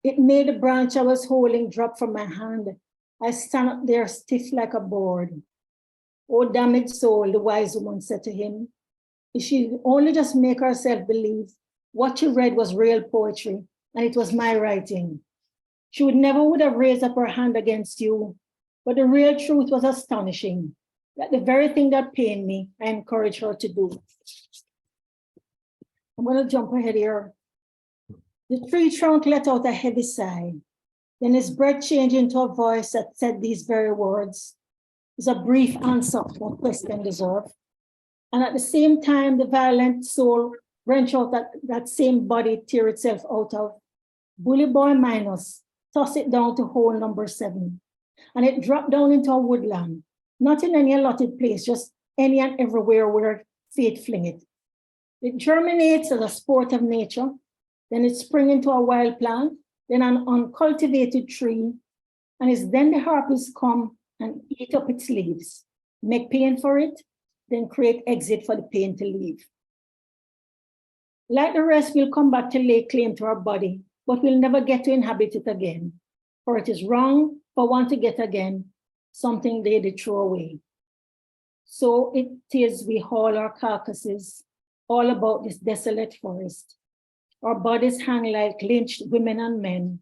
It made the branch I was holding drop from my hand. I stand up there stiff like a board. Oh, damaged soul, the wise woman said to him, if she only just make herself believe what you read was real poetry and it was my writing, she would have raised up her hand against you. But the real truth was astonishing, that the very thing that pained me, I encouraged her to do. I'm going to jump ahead here. The tree trunk let out a heavy sigh. Then his breath changed into a voice that said these very words. It's a brief answer that question deserved. And at the same time, the violent soul wrenched out that same body, tear itself out of. Bully boy minus, toss it down to hole number 7. And it dropped down into a woodland, not in any allotted place, just any and everywhere where fate fling it. It germinates as a sport of nature, then it springs into a wild plant, then an uncultivated tree, and it's then the harpies come and eat up its leaves, make pain for it, then create exit for the pain to leave. Like the rest, we'll come back to lay claim to our body, but we'll never get to inhabit it again. For it is wrong for one to get again something they did throw away. So it is we haul our carcasses all about this desolate forest. Our bodies hang like lynched women and men,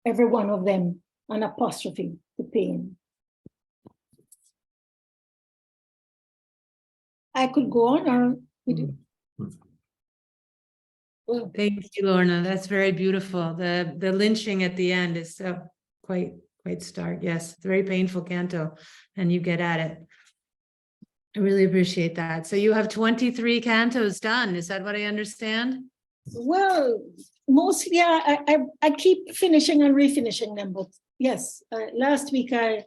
every one of them an apostrophe to pain. I could go on, or we do. Well, Thank you, Lorna. That's very beautiful. The lynching at the end is so quite stark. Yes, very painful canto, and you get at it. I really appreciate that. So you have 23 cantos done. Is that what I understand? well, mostly I keep finishing and refinishing them, but yes, last week I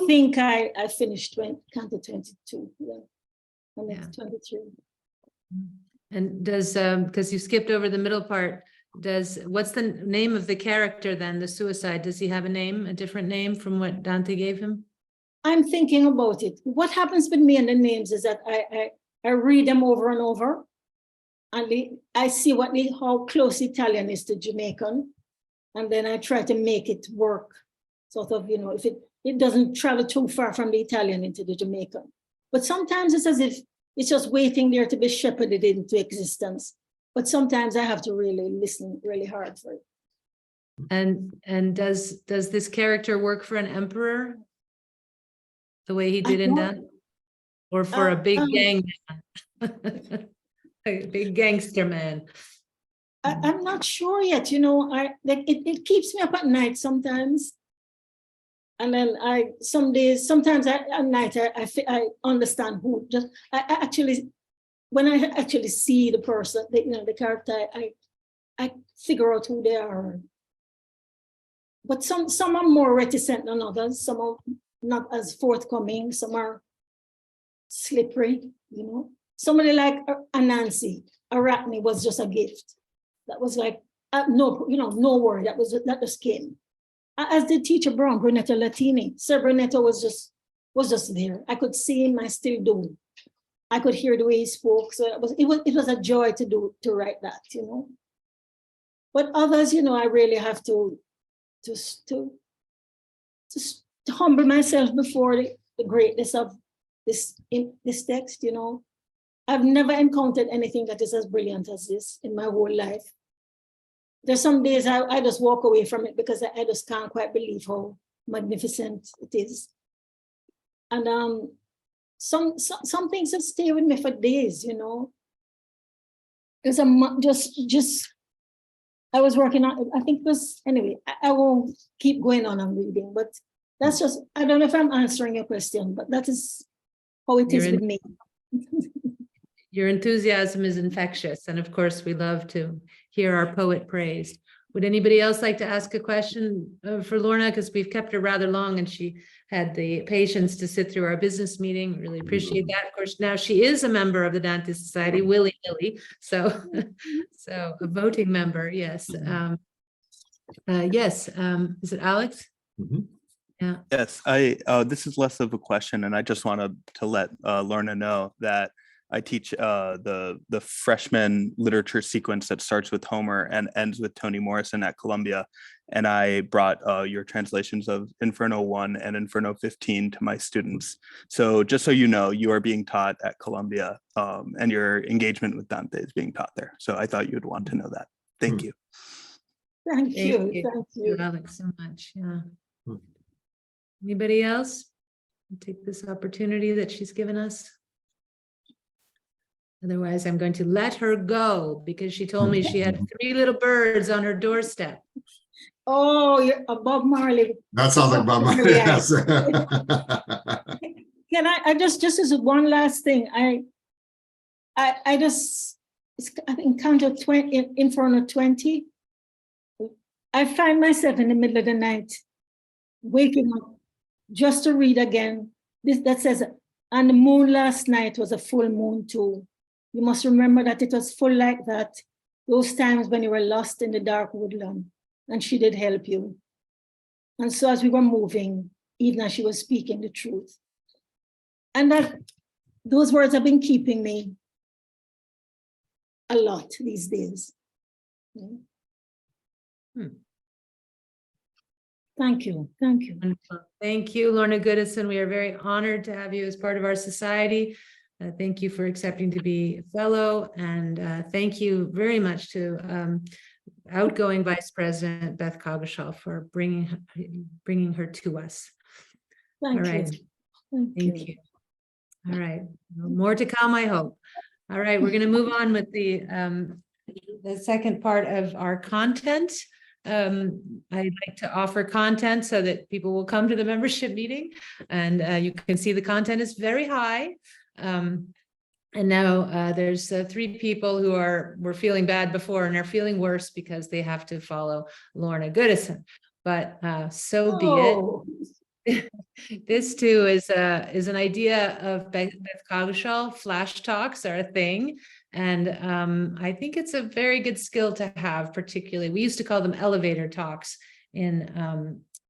think I finished canto 22, yeah, and Yeah. it's 23. And does, because you skipped over the middle part, what's the name of the character then, the suicide? Does he have a name, a different name from what Dante gave him? I'm thinking about it. What happens with me and the names is that I read them over and over, and I see how close Italian is to Jamaican, and then I try to make it work. Sort of, if it doesn't travel too far from the Italian into the Jamaican. But sometimes it's as if it's just waiting there to be shepherded into existence. But sometimes I have to really listen really hard for it. And does this character work for an emperor? The way he did in that? Or for a big gang man? A big gangster man? I'm not sure yet, it keeps me up at night sometimes. And then sometimes at night, I understand who when I actually see the person, the character, I figure out who they are. But some are more reticent than others. Some are not as forthcoming. Some are slippery, Somebody like Anansi, Arachne was just a gift. That was like, no word, that just came. As did Teacher Brown, Brunetto Latini. Sir Brunetto was just there. I could see him, I still do. I could hear the way he spoke. So it was a joy to write that, But others, I really have to humble myself before the greatness of this text, I've never encountered anything that is as brilliant as this in my whole life. There's some days I just walk away from it because I just can't quite believe how magnificent it is. And some things that stay with me for days, Because I was working on, I think it was, anyway, I won't keep going on and reading, but that's just, I don't know if I'm answering your question, but that is how it is with me. Your enthusiasm is infectious. And of course, we love to hear our poet praised. Would anybody else like to ask a question for Lorna? Because we've kept her rather long and she had the patience to sit through our business meeting. Really appreciate that. Of course, now she is a member of the Dante Society, willy-nilly. So, so a voting member, yes. Yes, is it Alex? Mm-hmm. Yeah. Yes, this is less of a question, and I just wanted to let Lorna know that I teach the freshman literature sequence that starts with Homer and ends with Toni Morrison at Columbia. And I brought your translations of Inferno 1 and Inferno 15 to my students. So just so you know, you are being taught at Columbia and your engagement with Dante is being taught there. So I thought you'd want to know that. Thank you. Thank you. Thank you, Alex, so much. Yeah. Anybody else? I'll take this opportunity that she's given us. Otherwise, I'm going to let her go because she told me she had 3 little birds on her doorstep. Oh, you're a Bob Marley. That sounds like Bob Marley. Yes. Can I just as one last thing? I think Canto 20, Inferno 20. I find myself in the middle of the night waking up just to read again. That says, and the moon last night was a full moon too. You must remember that it was full like that, those times when you were lost in the dark woodland, and she did help you. And so as we were moving, even as she was speaking the truth. And that those words have been keeping me a lot these days. Thank you. Thank you. Wonderful. Thank you, Lorna Goodison. We are very honored to have you as part of our society. Thank you for accepting to be a fellow, and thank you very much to outgoing Vice President Beth Coggeshall for bringing her to us. Thank All right. you. Thank you. All right. More to come, I hope. All right, we're going to move on with the second part of our content. I'd like to offer content so that people will come to the membership meeting, and you can see the content is very high. And now there's 3 people who were feeling bad before and are feeling worse because they have to follow Lorna Goodison. But so be it. This too is an idea of Beth Coggeshall. Flash talks are a thing, and I think it's a very good skill to have. Particularly, we used to call them elevator talks in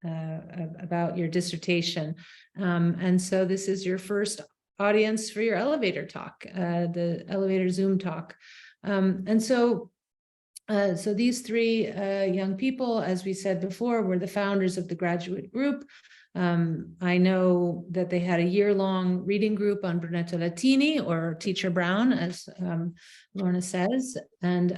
about your dissertation, and so this is your first audience for your elevator talk, the elevator Zoom talk, and so these 3 young people, as we said before, were the founders of the graduate group. I know that they had a year-long reading group on Brunetto Latini, or Teacher Brown, as Lorna says, and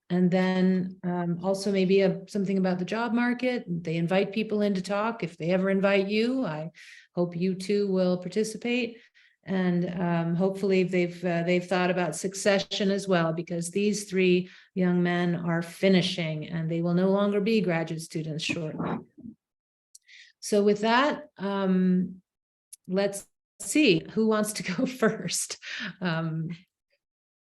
then also maybe something about the job market. They invite people in to talk. If they ever invite you, I hope you too will participate. And hopefully they've thought about succession as well, because these 3 young men are finishing and they will no longer be graduate students shortly. So with that, let's see who wants to go first. I'm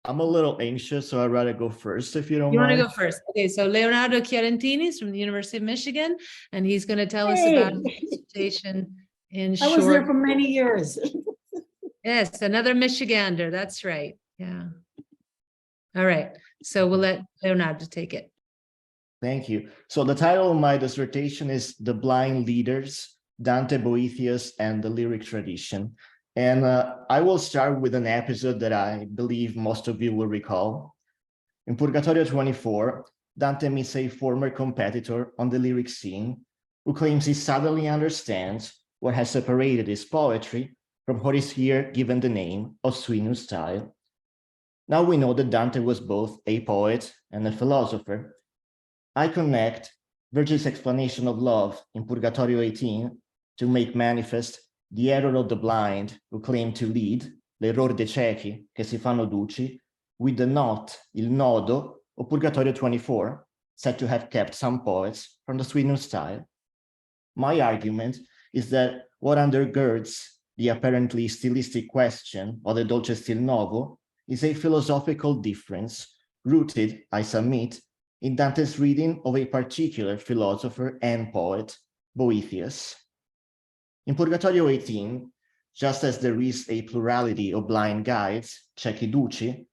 a little anxious, so I'd rather go first if you don't You want mind. to go first? Okay, so Leonardo Chiarantini is from the University of Michigan, and he's going to tell us about his dissertation in I was there short. for many years. Yes, another Michigander. That's right. Yeah. All right. So we'll let Leonardo take it. Thank you. So the title of my dissertation is The Blind Leaders, Dante, Boethius, and the Lyric Tradition. And I will start with an episode that I believe most of you will recall. In Purgatorio 24, Dante meets a former competitor on the lyric scene who claims he suddenly understands what has separated his poetry from what is here given the name of sui new style. Now we know that Dante was both a poet and a philosopher. I connect Virgil's explanation of love in Purgatorio 18 to make manifest the error of the blind who claim to lead, l'error dei ciechi che si fanno duci, with the knot, il nodo, of Purgatorio 24, said to have kept some poets from the sui new style. My argument is that what undergirds the apparently stylistic question of the dolce stil novo is a philosophical difference rooted, I submit, in Dante's reading of a particular philosopher and poet, Boethius. In Purgatorio 18, just as there is a plurality of blind guides, ciechi duci,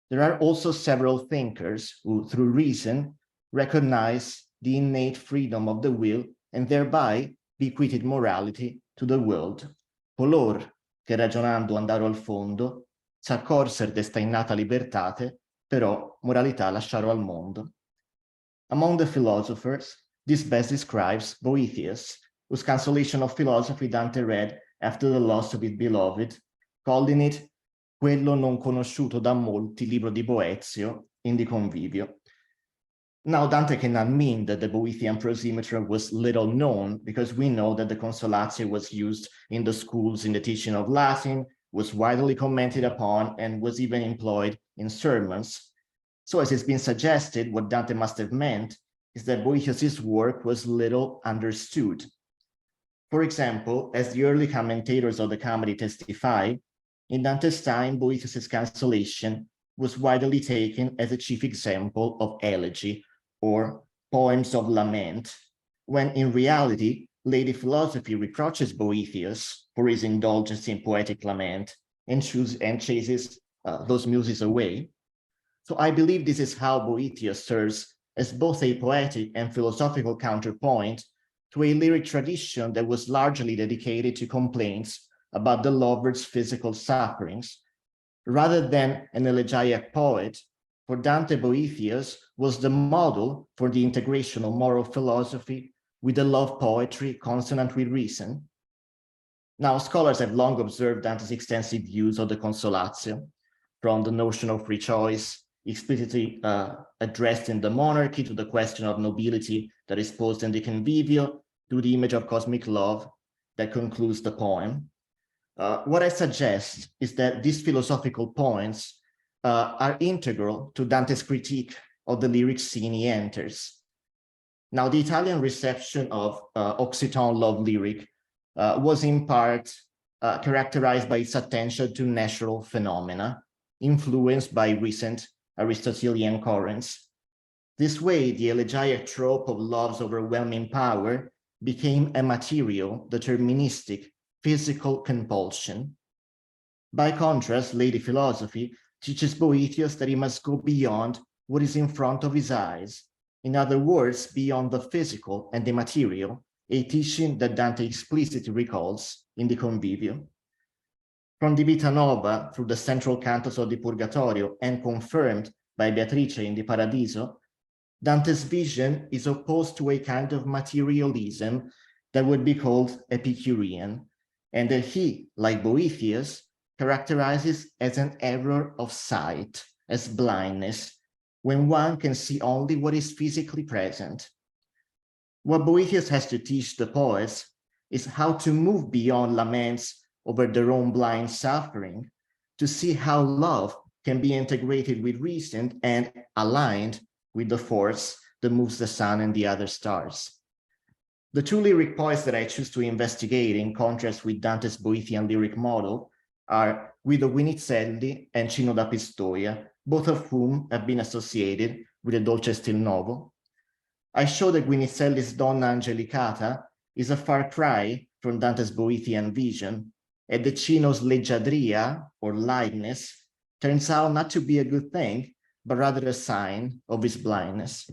there are also several thinkers who, through reason, recognize the innate freedom of the will and thereby bequeathed morality to the world. Color che ragionando andarono al fondo, s'accorser d'esta innata libertate, però moralità lasciaro al mondo. Among the philosophers, this best describes Boethius, whose Consolation of Philosophy Dante read after the loss of his beloved, calling it quello non conosciuto da molti libro di Boezio in the Convivio. Now, Dante cannot mean that the Boethian prosimeter was little known, because we know that the Consolatio was used in the schools in the teaching of Latin, was widely commented upon, and was even employed in sermons. So as it's been suggested, what Dante must have meant is that Boethius's work was little understood. For example, as the early commentators of the comedy testify, in Dante's time, Boethius's Consolation was widely taken as a chief example of elegy, or poems of lament, when in reality, lady philosophy reproaches Boethius for his indulgence in poetic lament and chases those muses away. So I believe this is how Boethius serves as both a poetic and philosophical counterpoint to a lyric tradition that was largely dedicated to complaints about the lover's physical sufferings. Rather than an elegiac poet, for Dante, Boethius was the model for the integration of moral philosophy with the love poetry consonant with reason. Now, scholars have long observed Dante's extensive use of the consolatio, from the notion of free choice, explicitly addressed in the monarchy, to the question of nobility that is posed in the convivio, to the image of cosmic love that concludes the poem. What I suggest is that these philosophical points are integral to Dante's critique of the lyric scene he enters. Now, the Italian reception of Occitan love lyric was in part characterized by its attention to natural phenomena, influenced by recent Aristotelian currents. This way, the elegiac trope of love's overwhelming power became a material, deterministic, physical compulsion. By contrast, lady philosophy teaches Boethius that he must go beyond what is in front of his eyes. In other words, beyond the physical and the material, a teaching that Dante explicitly recalls in the Convivio. From the Vita Nova through the central cantos of the Purgatorio and confirmed by Beatrice in the Paradiso, Dante's vision is opposed to a kind of materialism that would be called Epicurean, and that he, like Boethius, characterizes as an error of sight, as blindness, when one can see only what is physically present. What Boethius has to teach the poets is how to move beyond laments over their own blind suffering, to see how love can be integrated with reason and aligned with the force that moves the sun and the other stars. The two lyric poets that I choose to investigate in contrast with Dante's Boethian lyric model are Guido Guinizelli and Cino da Pistoia, both of whom have been associated with the Dolce Stil Novo. I show that Guinizelli's Donna Angelicata is a far cry from Dante's Boethian vision, and that Cino's leggiadria, or lightness, turns out not to be a good thing, but rather a sign of his blindness.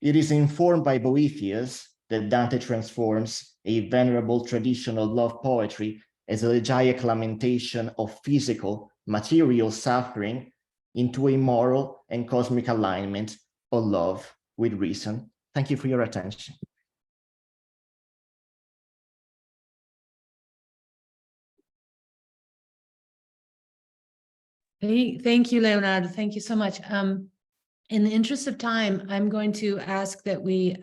It is informed by Boethius that Dante transforms a venerable traditional love poetry as a elegiac lamentation of physical, material suffering into a moral and cosmic alignment of love with reason. Thank you for your attention. Thank you, Leonardo. Thank you so much. In the interest of time, I'm going to ask that we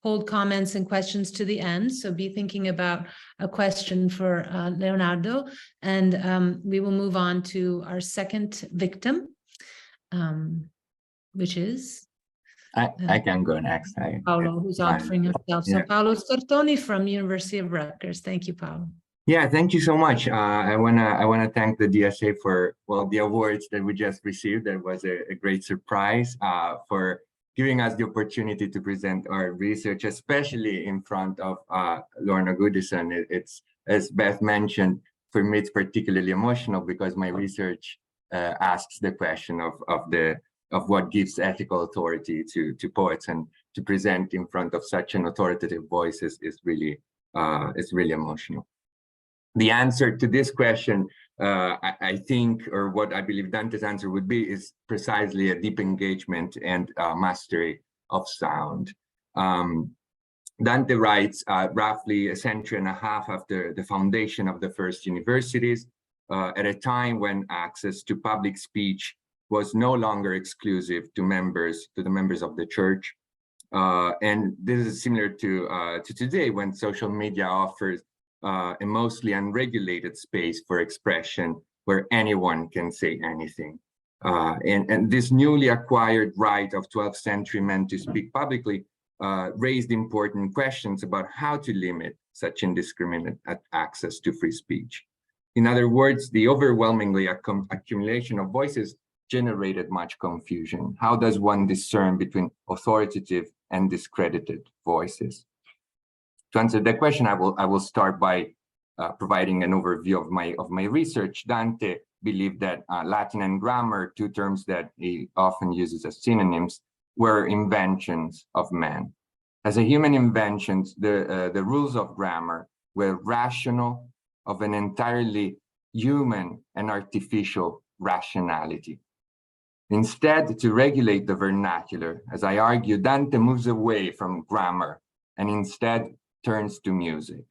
hold comments and questions to the end. So be thinking about a question for Leonardo, and we will move on to our second victim, which is I can go next. Paolo, who's offering himself. So Paolo Scartoni from University of Rutgers. Thank you, Paolo. Yeah, thank you so much. I wanna thank the DSA for the awards that we just received. That was a great surprise for giving us the opportunity to present our research, especially in front of Lorna Goodison. It's, as Beth mentioned, for me it's particularly emotional because my research asks the question of what gives ethical authority to poets, and to present in front of such an authoritative voice is really emotional. The answer to this question, I think, or what I believe Dante's answer would be, is precisely a deep engagement and mastery of sound. Dante writes roughly a century and a half after the foundation of the first universities, at a time when access to public speech was no longer exclusive to the members of the church. And this is similar to today, when social media offers a mostly unregulated space for expression where anyone can say anything. And this newly acquired right of 12th century men to speak publicly raised important questions about how to limit such indiscriminate access to free speech. In other words, the overwhelmingly accumulation of voices generated much confusion. How does one discern between authoritative and discredited voices? To answer that question, I will start by providing an overview of my research. Dante believed that Latin and grammar, two terms that he often uses as synonyms, were inventions of man. As a human invention, the rules of grammar were rational, of an entirely human and artificial rationality. Instead, to regulate the vernacular, as I argue, Dante moves away from grammar and instead turns to music.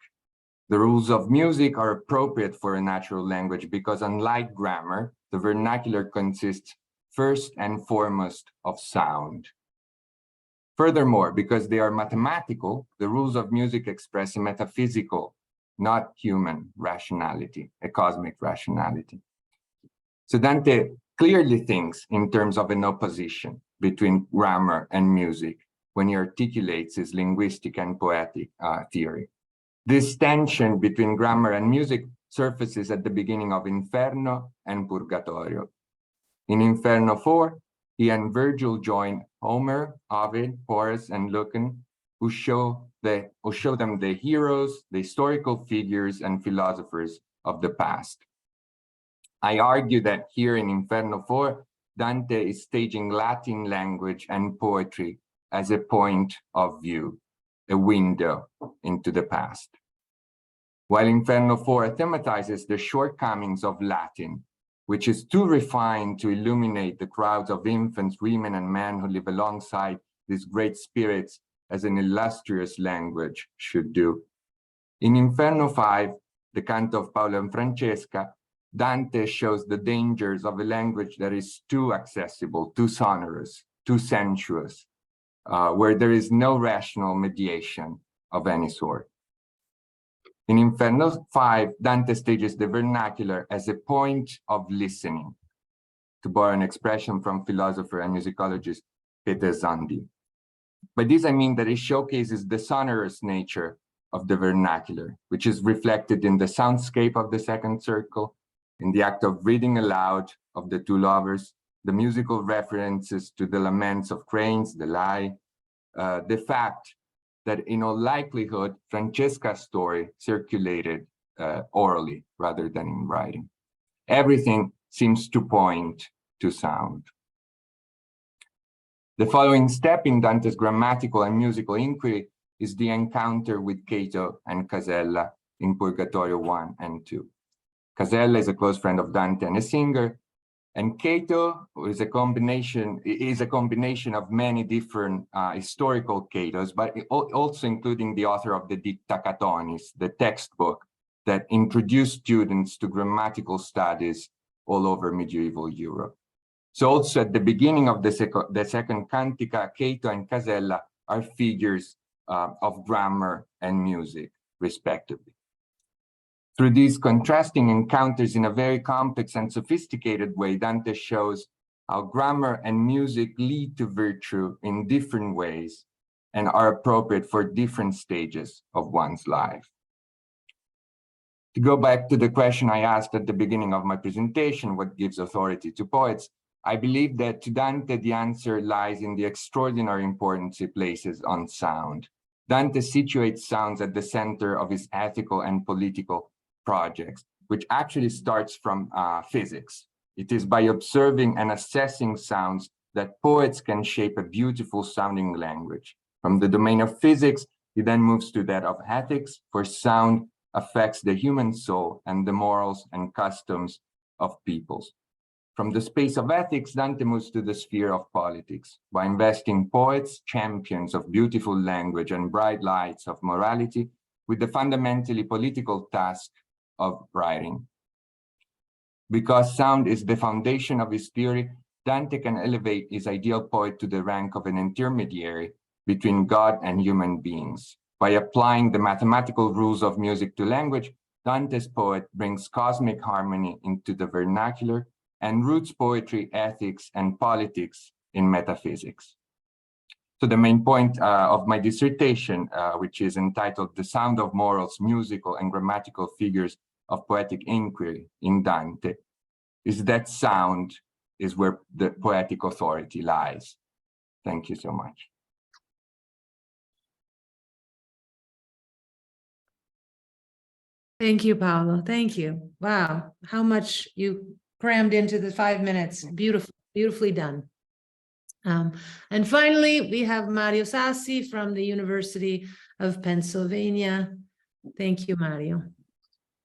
The rules of music are appropriate for a natural language because, unlike grammar, the vernacular consists first and foremost of sound. Furthermore, because they are mathematical, the rules of music express a metaphysical, not human rationality, a cosmic rationality. So Dante clearly thinks in terms of an opposition between grammar and music when he articulates his linguistic and poetic theory. This tension between grammar and music surfaces at the beginning of Inferno and Purgatorio. In Inferno 4, he and Virgil join Homer, Ovid, Horace, and Lucan, who show them the heroes, the historical figures, and philosophers of the past. I argue that here in Inferno 4, Dante is staging Latin language and poetry as a point of view, a window into the past. While Inferno 4 thematizes the shortcomings of Latin, which is too refined to illuminate the crowds of infants, women, and men who live alongside these great spirits as an illustrious language should do. In Inferno 5, the canto of Paolo and Francesca, Dante shows the dangers of a language that is too accessible, too sonorous, too sensuous, where there is no rational mediation of any sort. In Inferno 5, Dante stages the vernacular as a point of listening, to borrow an expression from philosopher and musicologist Peter Zandi. By this, I mean that it showcases the sonorous nature of the vernacular, which is reflected in the soundscape of the second circle, in the act of reading aloud of the two lovers, the musical references to the laments of cranes, the lie, the fact that in all likelihood, Francesca's story circulated orally rather than in writing. Everything seems to point to sound. The following step in Dante's grammatical and musical inquiry is the encounter with Cato and Casella in Purgatorio 1 and 2. Casella is a close friend of Dante and a singer, and Cato is a combination of many different historical Catos, but also including the author of the Dicta Catonis, the textbook that introduced students to grammatical studies all over medieval Europe. So also at the beginning of the second cantica, Cato and Casella are figures of grammar and music, respectively. Through these contrasting encounters in a very complex and sophisticated way, Dante shows how grammar and music lead to virtue in different ways and are appropriate for different stages of one's life. To go back to the question I asked at the beginning of my presentation, what gives authority to poets? I believe that to Dante, the answer lies in the extraordinary importance he places on sound. Dante situates sounds at the center of his ethical and political projects, which actually starts from physics. It is by observing and assessing sounds that poets can shape a beautiful sounding language. From the domain of physics, he then moves to that of ethics, for sound affects the human soul and the morals and customs of peoples. From the space of ethics, Dante moves to the sphere of politics, by investing poets, champions of beautiful language and bright lights of morality, with the fundamentally political task of writing. Because sound is the foundation of his theory, Dante can elevate his ideal poet to the rank of an intermediary between God and human beings. By applying the mathematical rules of music to language, Dante's poet brings cosmic harmony into the vernacular and roots poetry, ethics, and politics in metaphysics. So the main point of my dissertation, which is entitled The Sound of Morals, Musical and Grammatical Figures of Poetic Inquiry in Dante, is that sound is where the poetic authority lies. Thank you so much. Thank you, Paolo. Thank you. Wow, how much you crammed into the 5 minutes. Beautiful, beautifully done. And finally, we have Mario Sassi from the University of Pennsylvania. Thank you, Mario.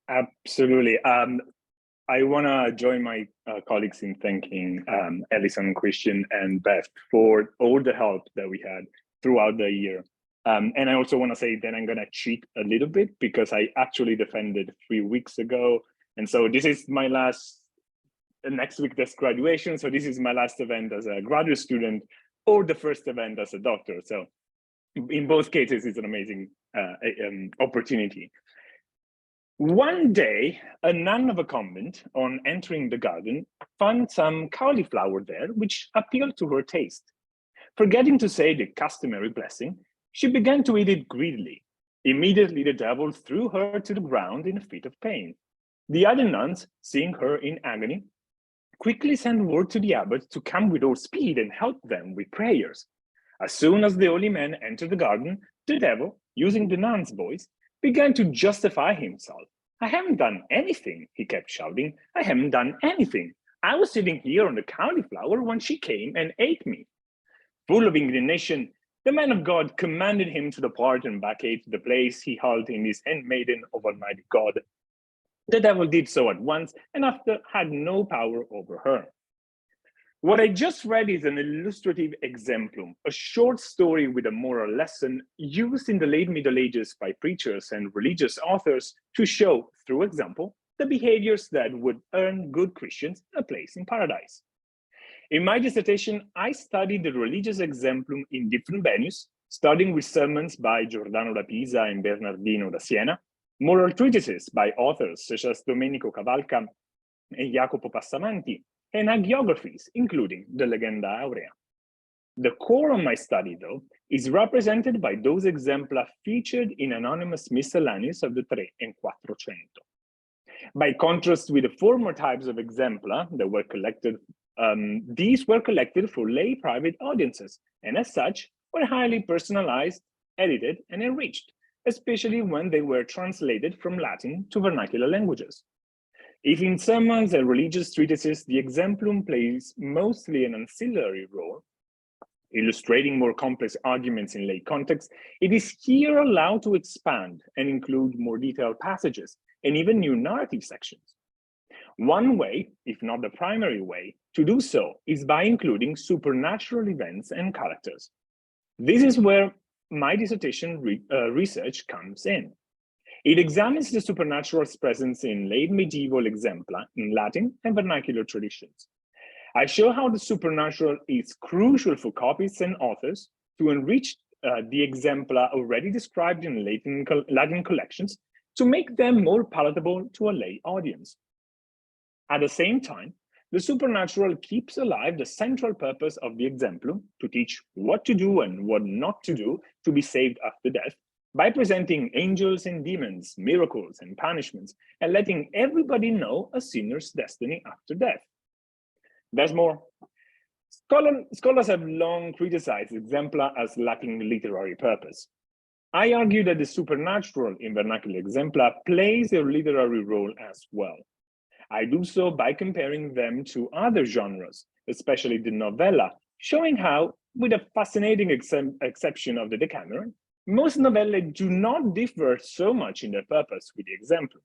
Absolutely. I want to join my colleagues in thanking Ellison, Christian, and Beth for all the help that we had throughout the year. And I also want to say that I'm going to cheat a little bit because I actually defended 3 weeks ago. And so this is my last, next week that's graduation. So this is my last event as a graduate student or the first event as a doctor. So in both cases, it's an amazing opportunity. One day, a nun of a convent, on entering the garden, found some cauliflower there, which appealed to her taste. Forgetting to say the customary blessing, she began to eat it greedily. Immediately, the devil threw her to the ground in a fit of pain. The other nuns, seeing her in agony, quickly sent word to the abbot to come with all speed and help them with prayers. As soon as the holy man entered the garden, the devil, using the nun's voice, began to justify himself. I haven't done anything, he kept shouting. I haven't done anything. I was sitting here on the cauliflower when she came and ate me. Full of indignation, the man of God commanded him to depart and vacate the place he held in his handmaiden of Almighty God. The devil did so at once, and after had no power over her. What I just read is an illustrative exemplum, a short story with a moral lesson used in the late Middle Ages by preachers and religious authors to show, through example, the behaviors that would earn good Christians a place in paradise. In my dissertation, I studied the religious exemplum in different venues, starting with sermons by Giordano da Pisa and Bernardino da Siena, moral treatises by authors such as Domenico Cavalca and Jacopo Passamanti, and hagiographies, including the Legenda Aurea. The core of my study, though, is represented by those exempla featured in anonymous miscellaneous of the Tre and Quattrocento. By contrast with the former types of exempla that were collected, these were collected for lay private audiences, and as such, were highly personalized, edited, and enriched, especially when they were translated from Latin to vernacular languages. If in sermons and religious treatises, the exemplum plays mostly an ancillary role, illustrating more complex arguments in lay context, it is here allowed to expand and include more detailed passages and even new narrative sections. One way, if not the primary way, to do so is by including supernatural events and characters. This is where my dissertation research comes in. It examines the supernatural's presence in late medieval exempla in Latin and vernacular traditions. I show how the supernatural is crucial for copyists and authors to enrich the exempla already described in Latin collections to make them more palatable to a lay audience. At the same time, the supernatural keeps alive the central purpose of the exemplum to teach what to do and what not to do to be saved after death, by presenting angels and demons, miracles and punishments, and letting everybody know a sinner's destiny after death. There's more. Scholars have long criticized exempla as lacking literary purpose. I argue that the supernatural in vernacular exempla plays a literary role as well. I do so by comparing them to other genres, especially the novella, showing how, with a fascinating exception of the Decameron, most novellae do not differ so much in their purpose with the exemplum.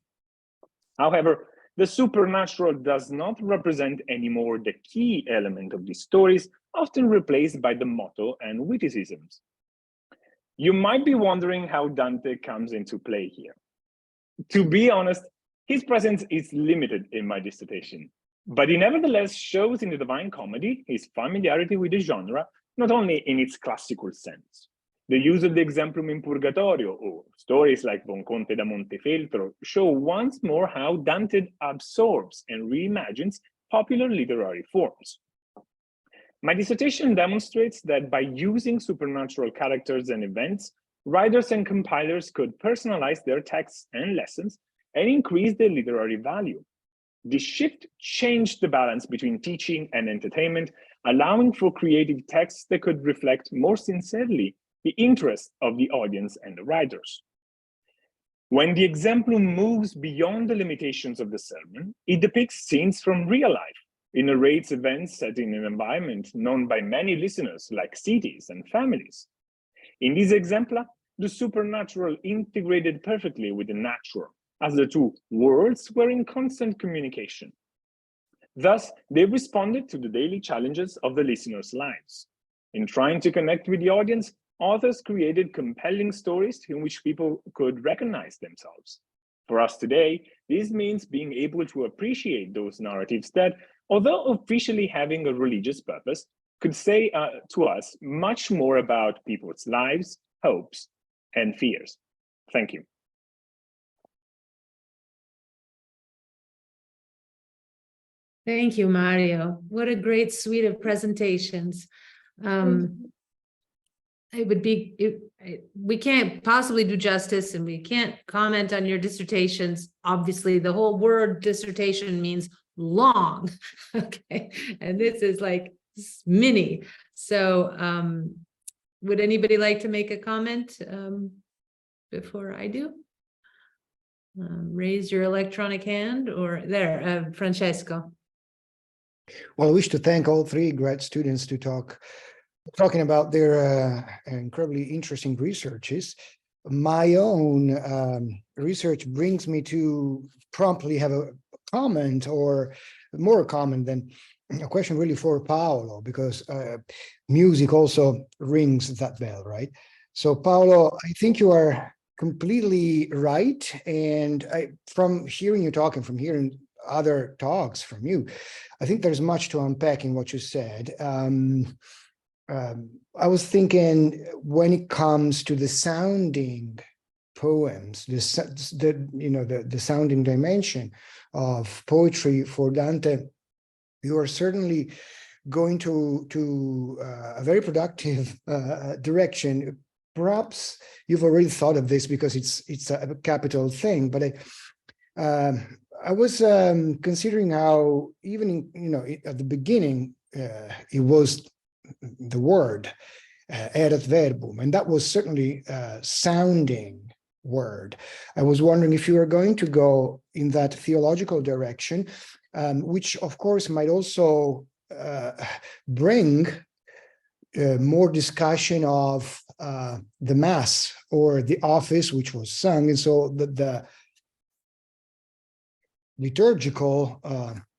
However, the supernatural does not represent anymore the key element of these stories, often replaced by the motto and witticisms. You might be wondering how Dante comes into play here. To be honest, his presence is limited in my dissertation, but he nevertheless shows in the Divine Comedy his familiarity with the genre, not only in its classical sense. The use of the exemplum in Purgatorio, or stories like Bonconte da Montefeltro, show once more how Dante absorbs and reimagines popular literary forms. My dissertation demonstrates that by using supernatural characters and events, writers and compilers could personalize their texts and lessons and increase their literary value. This shift changed the balance between teaching and entertainment, allowing for creative texts that could reflect more sincerely the interest of the audience and the writers. When the exemplum moves beyond the limitations of the sermon, it depicts scenes from real life, It narrates events set in an environment known by many listeners like cities and families. In this exemplar, the supernatural integrated perfectly with the natural, as the two worlds were in constant communication. Thus, they responded to the daily challenges of the listeners' lives. In trying to connect with the audience, authors created compelling stories in which people could recognize themselves. For us today, this means being able to appreciate those narratives that, although officially having a religious purpose, could say to us much more about people's lives, hopes, and fears. Thank you. Thank you, Mario. What a great suite of presentations. It would be, we can't possibly do justice and we can't comment on your dissertations. Obviously, the whole word dissertation means long, okay? And this is like mini. So would anybody like to make a comment before I do? Raise your electronic hand or there, Francesco. Well, I wish to thank all three grad students to talking about their incredibly interesting researches. My own research brings me to promptly have a comment, or more comment than a question really for Paolo, because music also rings that bell, right? So Paolo, I think you are completely right. And from hearing you talking, from hearing other talks from you, I think there's much to unpack in what you said. I was thinking when it comes to the sounding poems, the sounding dimension of poetry for Dante, you are certainly going to a very productive direction. Perhaps you've already thought of this because it's a capital thing, but I was considering how even at the beginning it was the word erat verbum, and that was certainly a sounding word. I was wondering if you were going to go in that theological direction, which of course might also bring more discussion of the mass or the office which was sung, and so the liturgical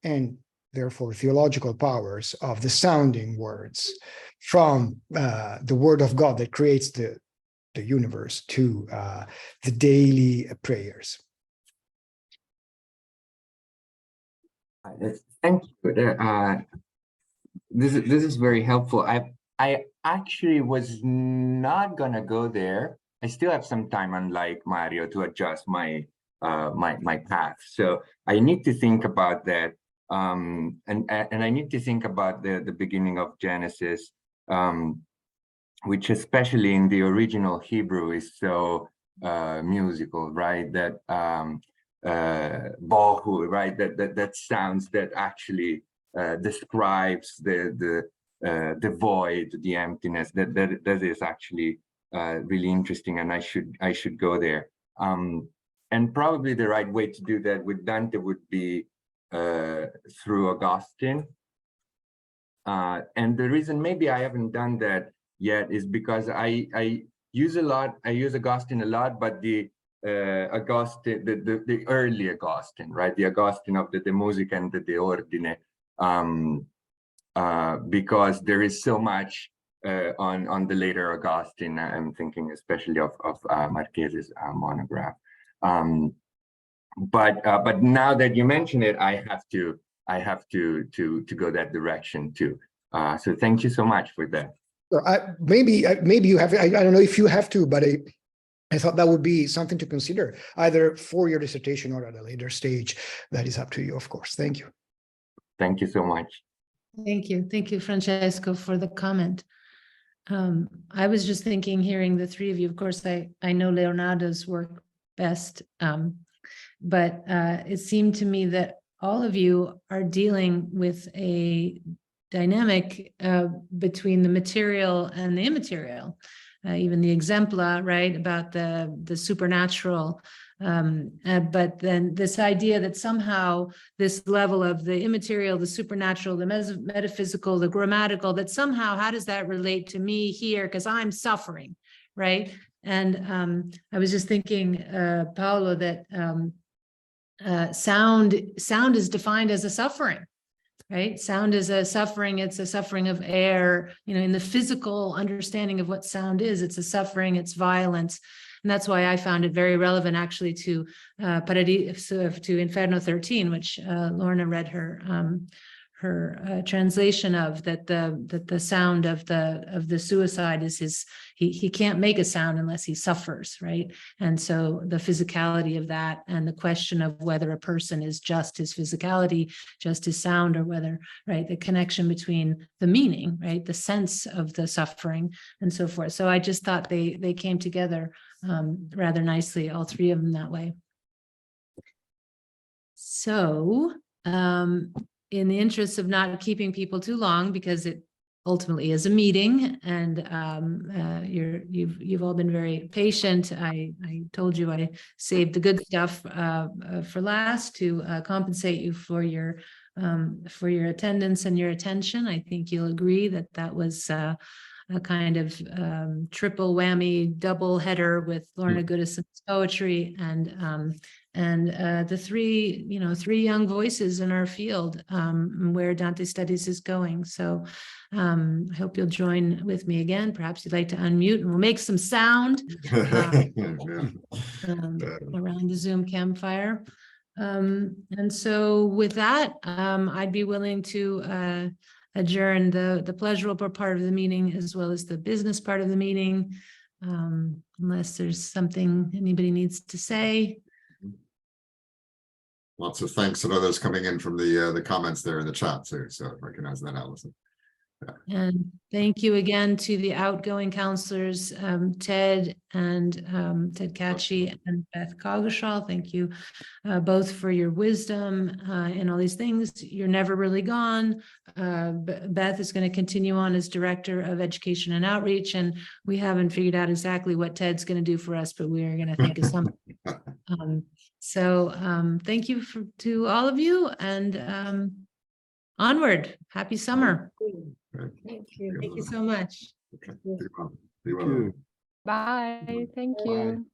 and therefore theological powers of the sounding words from the word of God that creates the universe to the daily prayers. Thank you. This is very helpful. I actually was not gonna go there. I still have some time, unlike Mario, to adjust my my path. So I need to think about that. And I need to think about the beginning of Genesis, which especially in the original Hebrew is so musical, right? That bohu, right? That sounds that actually describes the void, the emptiness. That is actually really interesting, and I should go there. And probably the right way to do that with Dante would be through Augustine. And the reason maybe I haven't done that yet is because I use Augustine a lot, but the Augustine, the early Augustine, right? The Augustine of the De Musica and the De Ordine, because there is so much on the later Augustine. I'm thinking especially of Marchese's monograph. But now that you mention it, I have to go that direction too. So thank you so much for that. Maybe you have. I don't know if you have to, but I thought that would be something to consider, either for your dissertation or at a later stage. That is up to you, of course. Thank you. Thank you so much. Thank you, Francesco, for the comment. I was just thinking, hearing the three of you, of course, I know Leonardo's work best, but it seemed to me that all of you are dealing with a dynamic between the material and the immaterial. even the exempla, right, about the supernatural. But then this idea that somehow this level of the immaterial, the supernatural, the metaphysical, the grammatical, that somehow, how does that relate to me here? Because I'm suffering, right? And I was just thinking, Paolo, that sound is defined as a suffering, right? Sound is a suffering. It's a suffering of air, in the physical understanding of what sound is. It's a suffering, it's violence. And that's why I found it very relevant actually to to Inferno 13, which Lorna read her translation of, that the sound of the suicide is he can't make a sound unless he suffers, right? And so the physicality of that, and the question of whether a person is just his physicality, just his sound, or whether, right, the connection between the meaning, right, the sense of the suffering and so forth. So I just thought they came together rather nicely, all three of them that way. So in the interest of not keeping people too long, because it ultimately is a meeting, and you've all been very patient. I told you I saved the good stuff for last to compensate you for your attendance and your attention. I think you'll agree that that was a kind of triple whammy, double header with Lorna Goodison's poetry and the three young voices in our field, where Dante Studies is going. So I hope you'll join with me again. Perhaps you'd like to unmute, and we'll make some sound around the Zoom campfire. And so with that, I'd be willing to adjourn the pleasurable part of the meeting as well as the business part of the meeting, unless there's something anybody needs to say. Lots of thanks and others coming in from the comments there in the chat too. So recognize that, Allison. Yeah. And thank you again to the outgoing counselors, Ted Catchy and Beth Coggeshall. Thank you both for your wisdom and all these things. You're never really gone. Beth is going to continue on as Director of Education and Outreach, and we haven't figured out exactly what Ted's going to do for us, but we are going to think of something. So thank you to all of you, and onward. Happy summer. Thank you. Thank you so much. Okay. Be well. Be well. Bye. Thank you.